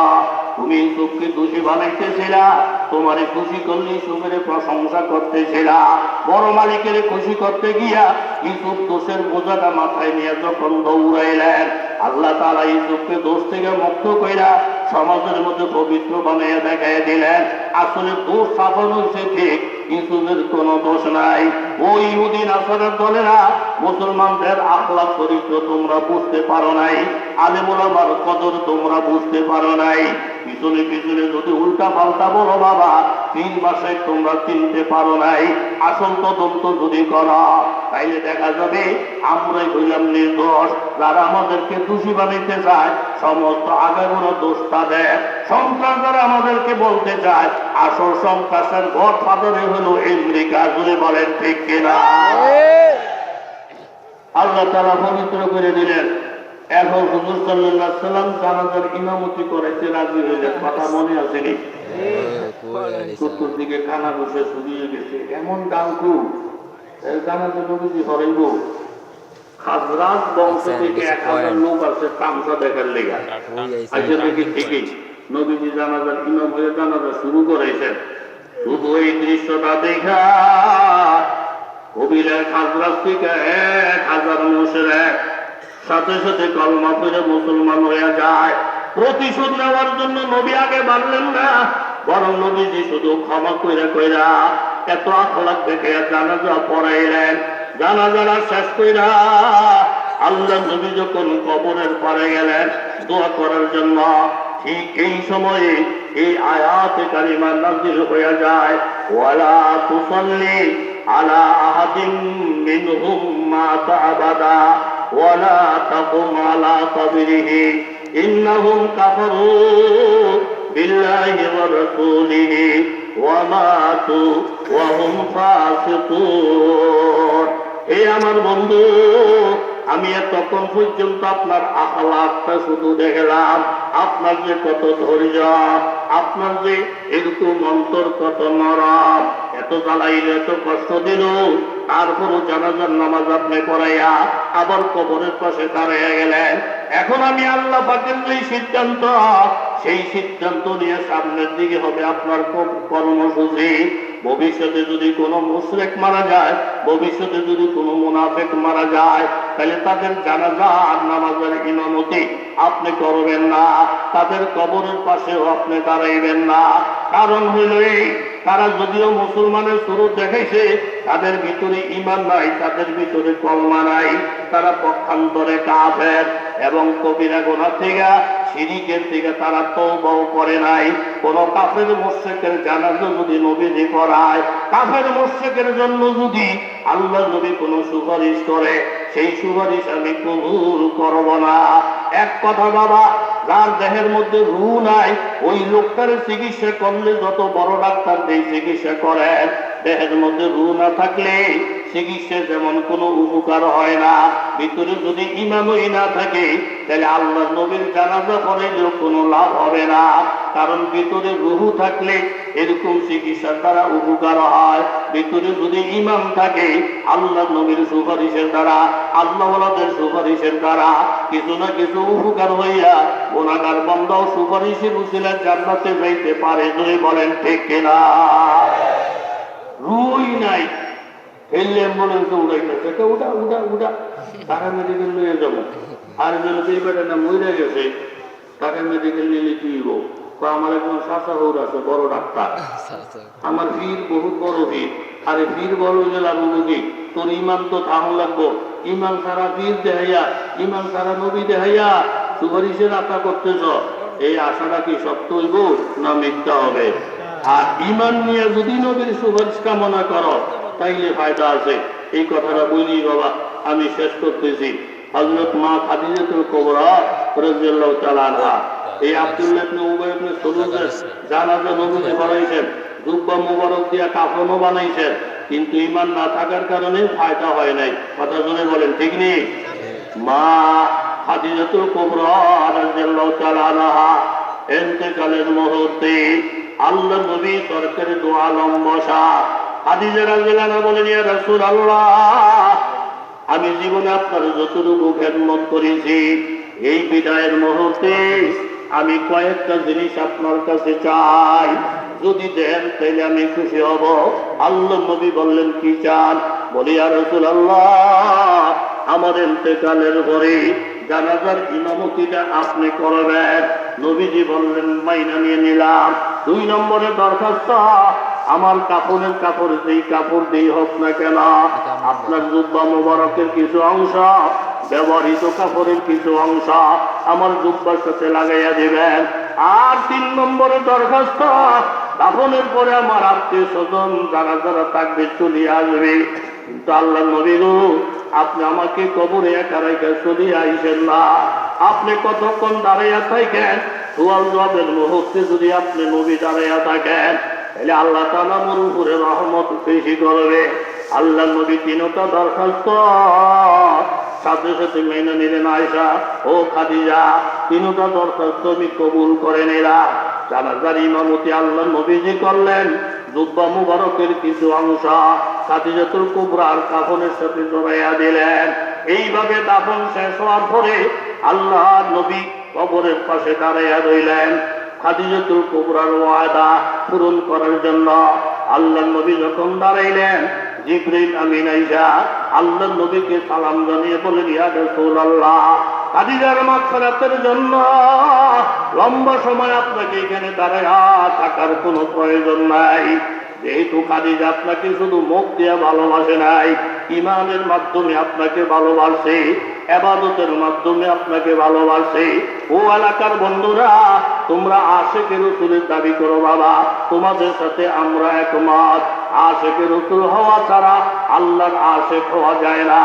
তুমি ইউসুফকে দোষী বানাইতেছিলা, তোমারে খুশি করলে ইউসুফের প্রশংসা করতেছিলা। বড় মালিকের খুশি করতে গিয়া ইউসুফ দোষের বোঝাটা মাথায় নিয়ে যখন দৌড়াইলেন, আল্লাহ তাআলা ইউসুফকে দোষ থেকে মুক্ত কইরা সমাজের মধ্যে পবিত্র বানাইয়া দেখাইয়া দিলেন। আসলে দোষ সাফল হয়েছে ঠিক, ইউসুফের কোনো দোষ নাই। ওই ইহুদি নাসারের দলেরা মুসলমানদের আখলাক চরিত্র তোমরা বুঝতে পারো নাই, আলেম ওলামার কদর তোমরা বুঝতে পারো নাই। পিছনে পিছনে যদি উল্টা পাল্টা বলো বাবা, 3 মাসে তোমরা চিনতে পারো নাই। আসল তদন্ত যদি করো তাইলে দেখা যাবে আমরাই হইলাম নির্দোষ। যারা আমাদেরকে দোষী বানাইতে চায় সমস্ত আগাগোড়া দোষ তাদের। সন্ত্রাস যারা আমাদেরকে বলতে চায়, আসল সন্ত্রাসের গডফাদারই হলো আমেরিকা। জুড়ে বলেন ঠিক কিনা? আল্লাহ তাআলা পবিত্র করে দিলেন। এখন হুজুর সাল্লাল্লাহু আলাইহি সাল্লাম জানাজার ইমামতি করাইতে রাজি হইলেন। কথা মনে আছে নি? চতুর দিকে খানা বসে শুকিয়ে গেছে, এমন ডাঙ্কু জানাজা নবীজি হরাইব। খাজরাজ বংশ থেকে 1000 লোক আছে তামসা দেখার লেগা। আজকে দেখি ঠিকই নবীজি জানাজার ইমাম হয়ে জানাজা শুরু করেছেন। শুধু এই দৃশ্যটা দেখা কবিরের খাজরাজ থেকে 1000 মুশরিক সাথে সাথে কলমা পড়ে মুসলমান হয়ে যায়। প্রতিশোধ নেওয়ার জন্য নবী আগে বাড়লেন না, বরং নবীজি শুধু ক্ষমা কইরা কইরা এত আখলাক দেখে জানাজা পড়াইলেন। জানাজারা শেষ কইরা আল্লাহ নবী যখন কবরের পারে গেলেন দোয়া করার জন্য, ঠিক এই সময়ে এই আয়াতে কারিমা নাযিল হয়ে যায়, ওয়ালা তুসাল্লি আলা আহাদিন মিনহুম মাতা আবাদা ওয়ালা তাকুম আলা কবরিহি ইন্নাহুম কাফারু বিল্লাহি ওয়া রাসূলিহি ওয়া মাতু ওয়া হুম ফাসিকুন। এই আমার বন্ধু, আমি এতক্ষণ পর্যন্ত আপনার আখলাকটা শুধু দেখলাম, আপনার যে কত ধৈর্য, আপনার যে এরকম অন্তর কত নরম, এত জ্বালাইলে এত কষ্ট দিল, তারপরও জানাজার নামাজ আপনি পড়াইয়া আবার কবরের পাশে দাঁড়াইয়া গেলেন। এখন আমি আল্লাহ পাকের যে সিদ্ধান্ত, সেই সিদ্ধান্ত নিয়ে সামনের দিকে হবে আপনার কর্মসূচি। ভবিষ্যতে যদি কোনো মুশরিক মারা যায়, ভবিষ্যতে যদি কোনো মুনাফিক মারা যায়, তাহলে তাদের জানাজা আর নামাজের ইমামতি আপনি করবেন না, তাদের কবরের পাশেও আপনি দাঁড়াইবেন না। কারণ হইল এই, তারা যদিও মুসলমানের সুরত দেখাইছে, তাদের ভিতরে ঈমান নাই, তাদের ভিতরে কলমা নাই, তারা পক্ষান্তরে কাফের এবং কবিরা গুনাহ থেকে, শিরকের থেকে তারা তওবাও করে নাই। কোন কাফের মুশরিকের জানাজা যদি নবীজি করায়, কাফের মুশরিকের জন্য যদি আল্লাহর নবী কোনো সুপারিশ করে, সেই সুপারিশ আমি কবুল করব না। এক কথা বাবা, যার দেহের মধ্যে রূহ নাই, ওই লোকটার চিকিৎসা করলে যত বড় ডাক্তার দিয়ে চিকিৎসা করেন, দেহের মধ্যে রূহ না থাকলে চিকিৎসা যেমন কোনো উপকার হয় না। ভিতরে যদি ঈমানই না থাকে, তাহলে আল্লাহর নবীর জানাজা পড়াইলেও কোনো লাভ হবে না। কারণ ভিতরে রূহ থাকলে এরকম চিকিৎসার দ্বারা উপকার হয়। ভিতরে যদি ঈমান থাকে, আল্লাহর নবীর সুপারিশের দ্বারা, আল্লাহওয়ালাদের সুপারিশের দ্বারা কিছু না কিছু উপকার হইয়া গুনাহগার বান্দাও সুপারিশের উসিলায় জান্নাতে যাইতে পারে। যদি বলেন ঠিক কিনা? রুই নাই, ফেললে অ্যাম্বুলেন্সে উড়াইতেছে, উঠা উঠা উঠা, টাকা মেডিকেল নিয়ে যাবো। আর যেন সেই বেটা না মরে গেছে, টাকা মেডিকেল নিলে কি হইব? আমার একজন চাচা হৌর আছে, বড় ডাক্তার, আমার ভিড় বহুত বড় ভিড়। আরে ভিড় বড় হইলে লাভ কি? তোর ইমান তো থাকুন লাগবো। ইমান সারা ভিড় দেখাইয়া, ইমান সারা নবী দেখাইয়া সুপারিশের আশা করতেছ, এই আশাটা কি সত্য হইব না মিথ্যা হবে? আর ইমান নিয়ে যদি নবীর সুপারিশ কামনা করো, তাইলে ফায়দা আছে। এই কথাটা বলি বাবা, আমি শেষ করতেছি। হযরত মা খাদিজাতুল কুবরা রাদিয়াল্লাহু তাআলা আনহা, এই আব্দুল্লাহ ইবনে উবাই ইবনে সুলুলের জানাজা নবীজি পড়াইছেন, জুব্বা মুবারক দিয়া কাফনও বানাইছেন, কিন্তু ঈমান না থাকার কারণে ফায়দা হয় নাই। কথা শুনে বলেন ঠিক নেই? মা খাদিজাতুল কুবরা রাদিয়াল্লাহু তাআলা আনহা ইন্তেকালের মুহূর্তে আল্লাহ নবী সরকারি দোয়া লম্বসা খাদিজা রাদিয়াল্লাহু আনহা বলেন, ইয়া রাসূলুল্লাহ, আমি জীবনে আপনার যতটুকু খেদমত করেছি, এই বিদায়ের মুহূর্তে আমি কয়েকটা জিনিস আপনার কাছে চাই, যদি দেন তাহলে আমি খুশি হব। আল্লাহ নবী বললেন, কি চান? বলি, ইয়া রাসূলুল্লাহ, আমার ইন্তেকালের পরে জানাজার ইমামতিটা আপনি করবেন। নবীজি বললেন, মাইনা নিয়ে নিলাম। 2 নম্বরে দরখাস্ত, আমার কাপড়ের কাপড় যেই কাপড় দিয়ে হোক না কেন, আপনার জুব্বা মুবারকের কিছু অংশ, ব্যবহৃত কাপড়ের কিছু অংশ আমার জুব্বার সাথে লাগাইয়া দিবেন। আর 3 নম্বরে দরখাস্ত, দাফনের পরে আমার আত্মীয় স্বজন যারা যারা থাকবে চলে আসবে, কিন্তু আল্লাহ নবী গো, আপনি আমাকে কবরে একা রেখে চলে আইসেন না। আপনি কতক্ষণ দাঁড়াইয়া থাকেন, সুয়াল জবাবের মুহূর্তে যদি আপনি নবী দাঁড়াইয়া থাকেন, তাহলে আল্লাহ তাআলা মোর উপরে রহমত বেশি করবে। আল্লাহ নবী 3টা দরখাস্ত সাথে সাথে মেনে নিলেন। আয়েশা, ও খাদিজা, 3টা দরখাস্ত আমি কবুল করে নিলাম। জানাজার ইমামতি আল্লাহ নবীজি করলেন। জুব্বা মুবারকের কিছু অংশ খাদিজাতুল কুবরার কাফনের সাথে জড়াইয়া দিলেন। এইভাবে দাফন শেষ হওয়ার পরে আল্লাহ নবী কবরের পাশে দাঁড়াইয়া রইলেন। খাদিজাতুল কুবরার ওয়াদা পূরণ করার জন্য আল্লাহ নবী যখন দাঁড়াইলেন, জিবরিল আমিন আইসা আল্লাহ নবীকে সালাম জানিয়ে বলেন, ইয়া রাসূলুল্লাহ, খাদিজার মাগফিরাতের জন্য লম্বা সময় আপনাকে এখানে দাঁড়ায়া থাকার কোনো প্রয়োজন নাই। যেহেতু খাদিজা আপনাকে শুধু মুখ দিয়ে ভালোবাসে নাই, ঈমানের মাধ্যমে আপনাকে ভালোবাসে, ইবাদতের মাধ্যমে আপনাকে ভালোবাসে। ও এলাকার বন্ধুরা, তোমরা আশিকে রাসূলের দাবি করো বাবা, তোমাদের সাথে আমরা একমত। আশিকে রাসূল হওয়া ছাড়া আল্লাহর আশিক হওয়া যায় না।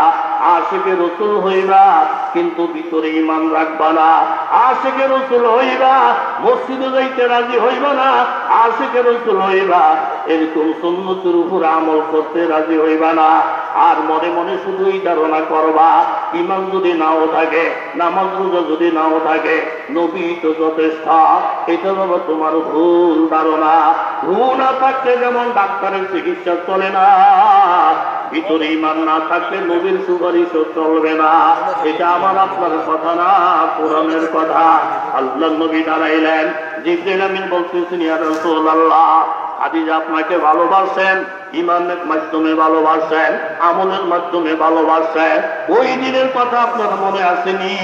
আশিকে রাসূল হইবা কিন্তু ভিতরে ঈমান রাখবা না। আশিকে রাসূল হইবা মসজিদে যাইতে রাজি হইবা না। আশিকে রাসূল হইবা এরকম সুন্নতের উপর আমল করতে রাজি হইবা না। আর মনে মনে শুধুই ধারণা করবা, ঈমান যদি নাও থাকে, নামাজ রোজা যদি নাও থাকে, নবী তো যথেষ্ট। এটা হলো তোমার ভুল ধারণা। ভুল না থাকলে যেমন ডাক্তারের চিকিৎসা চলে না, ভিতরে ঈমান না থাকলে নবীর সুপারিশও চলবে না। এটা আমার আপনার কথা না, কোরআনের কথা। আল্লাহ নবী দাঁড়াইলেন, জিবরাইল আমিন বলতেছেন, ইয়া রাসূলুল্লাহ, খাদিজা আপনাকে ভালোবাসেন, ইমানের মাধ্যমে ভালোবাসেন, আমলের মাধ্যমে ভালোবাসেন। ওই দিনের কথা আপনার মনে আসেনি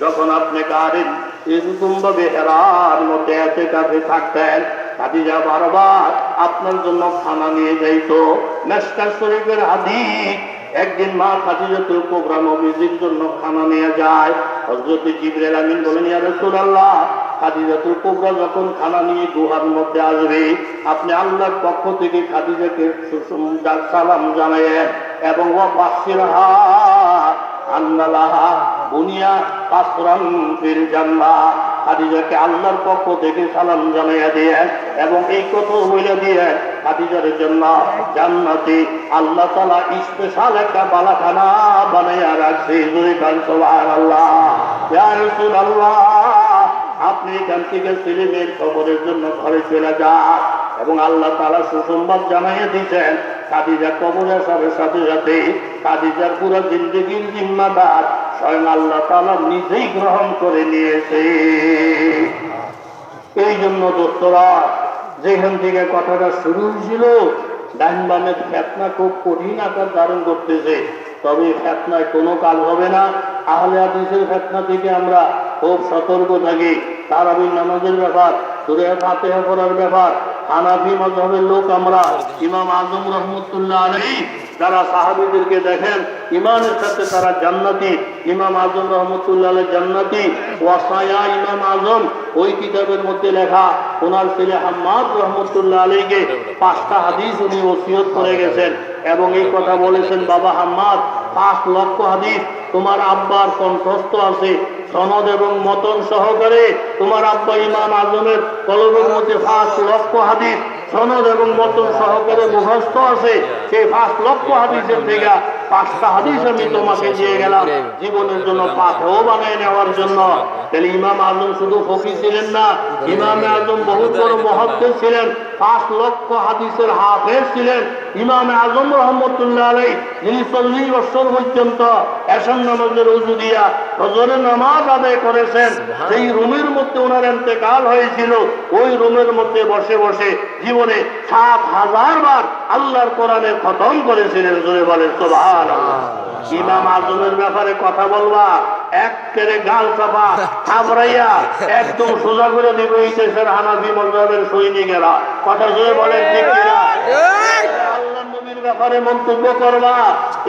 যখন আপনি কারেন এরকম ভাবে হেরার মধ্যে এতে কাছে থাকতেন? খাদিজা বারবার আপনার জন্য খানা নিয়ে যাইতো। মিশকাত শরীফের হাদিস, একদিন মা খাদিজাতুল কুবরা নবীজির জন্য খানা নিয়ে যায়। হযরত জিবরাইল আমিন বলেন, ইয়া রাসূলুল্লাহ, খাদিজাতুল কুবরা যখন খানা নিয়ে গুহার মধ্যে আসবে, আপনি আল্লাহর পক্ষ থেকে খাদিজাকে সালাম জানায়েন এবং ওয়া বাশশিরহা আন্না লাহা বুনিয়া কাসরান ফিল জান্নাহ। খাদিজাকে আল্লাহর পক্ষ থেকে সালাম জানাইয়া দিয়ে এবং এই কথা বলে দিয়ে খাদিজার জন্য জান্নাতে আল্লাহ তাআলা স্পেশাল একটা বালাখানা বানাইয়া রাখছে। সুবহানাল্লাহ। ইয়া রাসূলুল্লাহ, আপনি এখান থেকে ছেলে মেয়ের খবরের জন্য ঘরে চলে যান এবং আল্লাহ তাআলা সুসংবাদ জানাইয়া দিয়েছেন, খাদিজা কবরে আসার সাথে সাথে খাদিজার পুরো জিন্দেগির জিম্মাদার স্বয়ং আল্লাহ তাআলা নিজেই গ্রহণ করে নিয়েছে। এই জন্য দোস্তরা, যেখান থেকে কথাটা শুরু হয়েছিল, ডাইন বামের ফেতনা খুব কঠিন আকার ধারণ করতেছে। তবে ফেতনায় কোনো কাজ হবে না। আহলে হাদিসের ফেতনা থেকে আমরা খুব সতর্ক থাকি। তারাবির নামাজের ব্যাপার, সূরা ফাতিহা পড়ার ব্যাপার, হানাফি মাযহাবের লোক আমরা। ইমাম আযম রাহমাতুল্লাহ আলাইহি যারা সাহাবীদেরকে দেখেন ইমানের সাথে তারা জান্নাতি, ইমাম আযম রাহমাতুল্লাহ আলাইহি জান্নাতি। ওয়াসায়া ইমাম আযম, ওই কিতাবের মধ্যে লেখা, ওনার ছেলে হাম্মাদ রাহমাতুল্লাহ আলাইহিকে 5টা হাদিস উনি ওসিয়ত করে গেছেন এবং এই কথা বলেছেন, বাবা হাম্মাদ, 5 লক্ষ হাদিস তোমার আব্বার কণ্ঠস্থ আছে, সনদ এবং মতন সহকারে। তোমার আব্বা ইমাম আজমের কলমের মধ্যে 5 লক্ষ হাদিস সনদ এবং মতন সহকারে মুখস্থ আছে। সেই 5 লক্ষ হাদিসের থেকে 5টা হাদিস আমি তোমাকে দিয়ে গেলাম জীবনের জন্য পাথেও বানিয়ে নেওয়ার জন্য। তাহলে ইমাম আজম শুধু ফকিহ ছিলেন না, ইমাম আজম বহুত বড় মুহাদ্দিস ছিলেন, 5 লক্ষ হাদিসের হাফেজ ছিলেন। ইমাম আজম রহমতুল্লাহ আলাইহি, যিনি 40 বছর পর্যন্ত এশার নামাজের ওযু দিয়া ফজরের নামাজ আদায় করেছেন। সেই রুমের মধ্যে ওনার ইন্তেকাল হয়েছিল। ওই রুমের মধ্যে বসে বসে জীবনে 7000 বার আল্লাহর কোরআনের খতম করেছিলেন। জোরে বলেন সুবহানাল্লাহ। ইমাম আজমের ব্যাপারে কথা বলবা, একেবারে গাল চাপা থাবড়াইয়া একদম সোজা করে দিবে এই দেশের হানাফি মাযহাবের সৈনিকেরা। কথা জোরে বলেন ঠিক কিনা? আল্লাহর নবীর ব্যাপারে মন্তব্য করবা,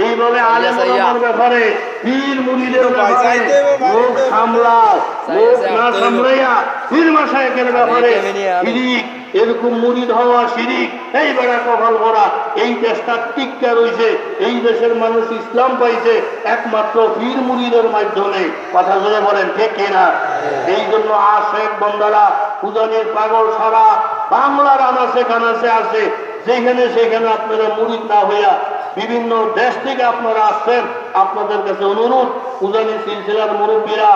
এইভাবে আলেম ওলামার ব্যাপারে, পীর মুরিদের ব্যাপারে মুখ সামলাও, মুখ না সামলাইয়া পীর মাশায়েখের ব্যাপারে শিরিক, এরকম মুরিদ হওয়া শিরিক, এই বেড়া কপাল ভরা। এই দেশটা টিক্কা রয়েছে, এই দেশের মানুষ ইসলাম পাইছে একমাত্র পীর মুরিদের মাধ্যমে। কথা বলে বলেন ঠিক কিনা? এই জন্য আশেক বন্দারা, উজানের পাগল সারা বাংলার আনাচে কানাচে আছে। যেখানে সেখানে আপনারা মুরিদ না হইয়া বিভিন্ন দেশ থেকে আপনারা আসছেন, আপনাদের কাছে অনুরোধ, উজানি সিলসিলার মুরব্বীরা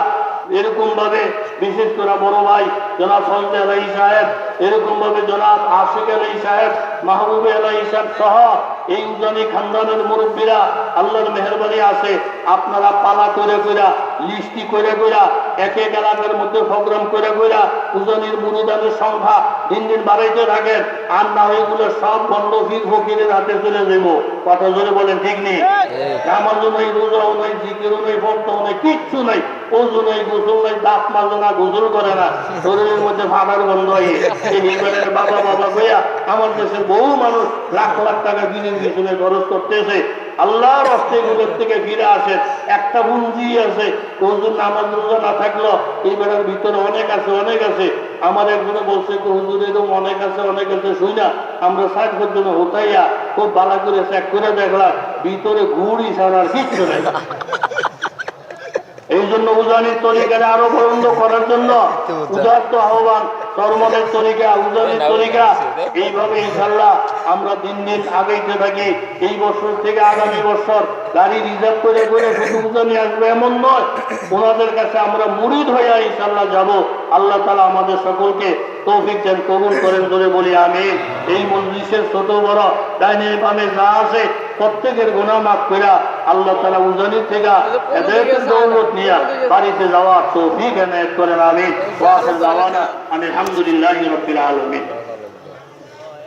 এরকম ভাবে, বিশেষ করে বড় ভাই জনাব ফজলে আলাহি সাহেব, এরকম ভাবে জনাব আশিক আলাহি সাহেব, মাহবুবে আলাহি সাহেব সহ এই উজানি খানদানের মুরব্বীরা, আল্লাহর মেহরবানি আছে, আপনারা পালা করে কইরা, লিস্টি করে কইরা, এক এক এলাকার মধ্যে প্রোগ্রাম করে কইরা উজানির মুরিদানের সংখ্যা দিন দিন বাড়াইতে থাকেন। আর না এগুলো সব বন্ধ ফির ফকিরের হাতে চলে যাবো। কথা জোরে বলেন ঠিক নেই? নামাজও নেই, রোজাও নেই, জিকিরও নেই, বর্তও নেই, কিচ্ছু নেই, ওযু নেই, গোসল নেই, দাঁত মাজে না, গোসল করে না, শরীরের মধ্যে ফাটার গন্ধ হয়ে এই নির্বাচনের বাবা বাবা কইয়া আমার দেশের বহু মানুষ লাখ লাখ টাকা দিনের পিছনে খরচ করতেছে। আল্লাহর হস্তে এগুলোর থেকে ফিরে আসে। একটা পুঁজি আছে, হুজুর নামাজ রোজা না থাকলো এই বেড়ার ভিতরে অনেক আছে, অনেক আছে। আমার একজনে বলছে হুজুর এরকম অনেক আছে, অনেক আছে, শুই না আমরা 60 পর্যন্ত হতাইয়া খুব ভালো করে চেক করে দেখলাম ভিতরে ঘুড়ি ছাড়ার কিচ্ছু নেই। এই জন্য উজানির তরিকারে আরো বন্ধ করার জন্য উদাত্ত আহ্বান, সরমদের তরিকা, উজানির তরিকা, এইভাবে ইনশাল্লাহ আমরা দিন দিন আগাইতে থাকি। এই বছর থেকে আগামী বছর গাড়ি রিজার্ভ করে করে শুধু উজানি আসবে এমন নয়, ওনাদের কাছে আমরা মুরিদ হইয়া ইনশাল্লাহ যাব। আল্লাহ তাআলা আমাদের সকলকে তৌফিক দেন, কবুল করেন। ধরে বলি আমি এই মজলিসের ছোট বড় ডাইনে বামে যা আছে প্রত্যেকের গুনাহ মাফ কইরা আল্লাহ তাআলা উজানি থেকে এদের দৌলত নিয়া বাড়িতে যাওয়ার তৌফিক এনায়েত করেন আমিন ওয়া আখির দাওয়ানা আলহামদুলিল্লাহি রাব্বিল আলামিন।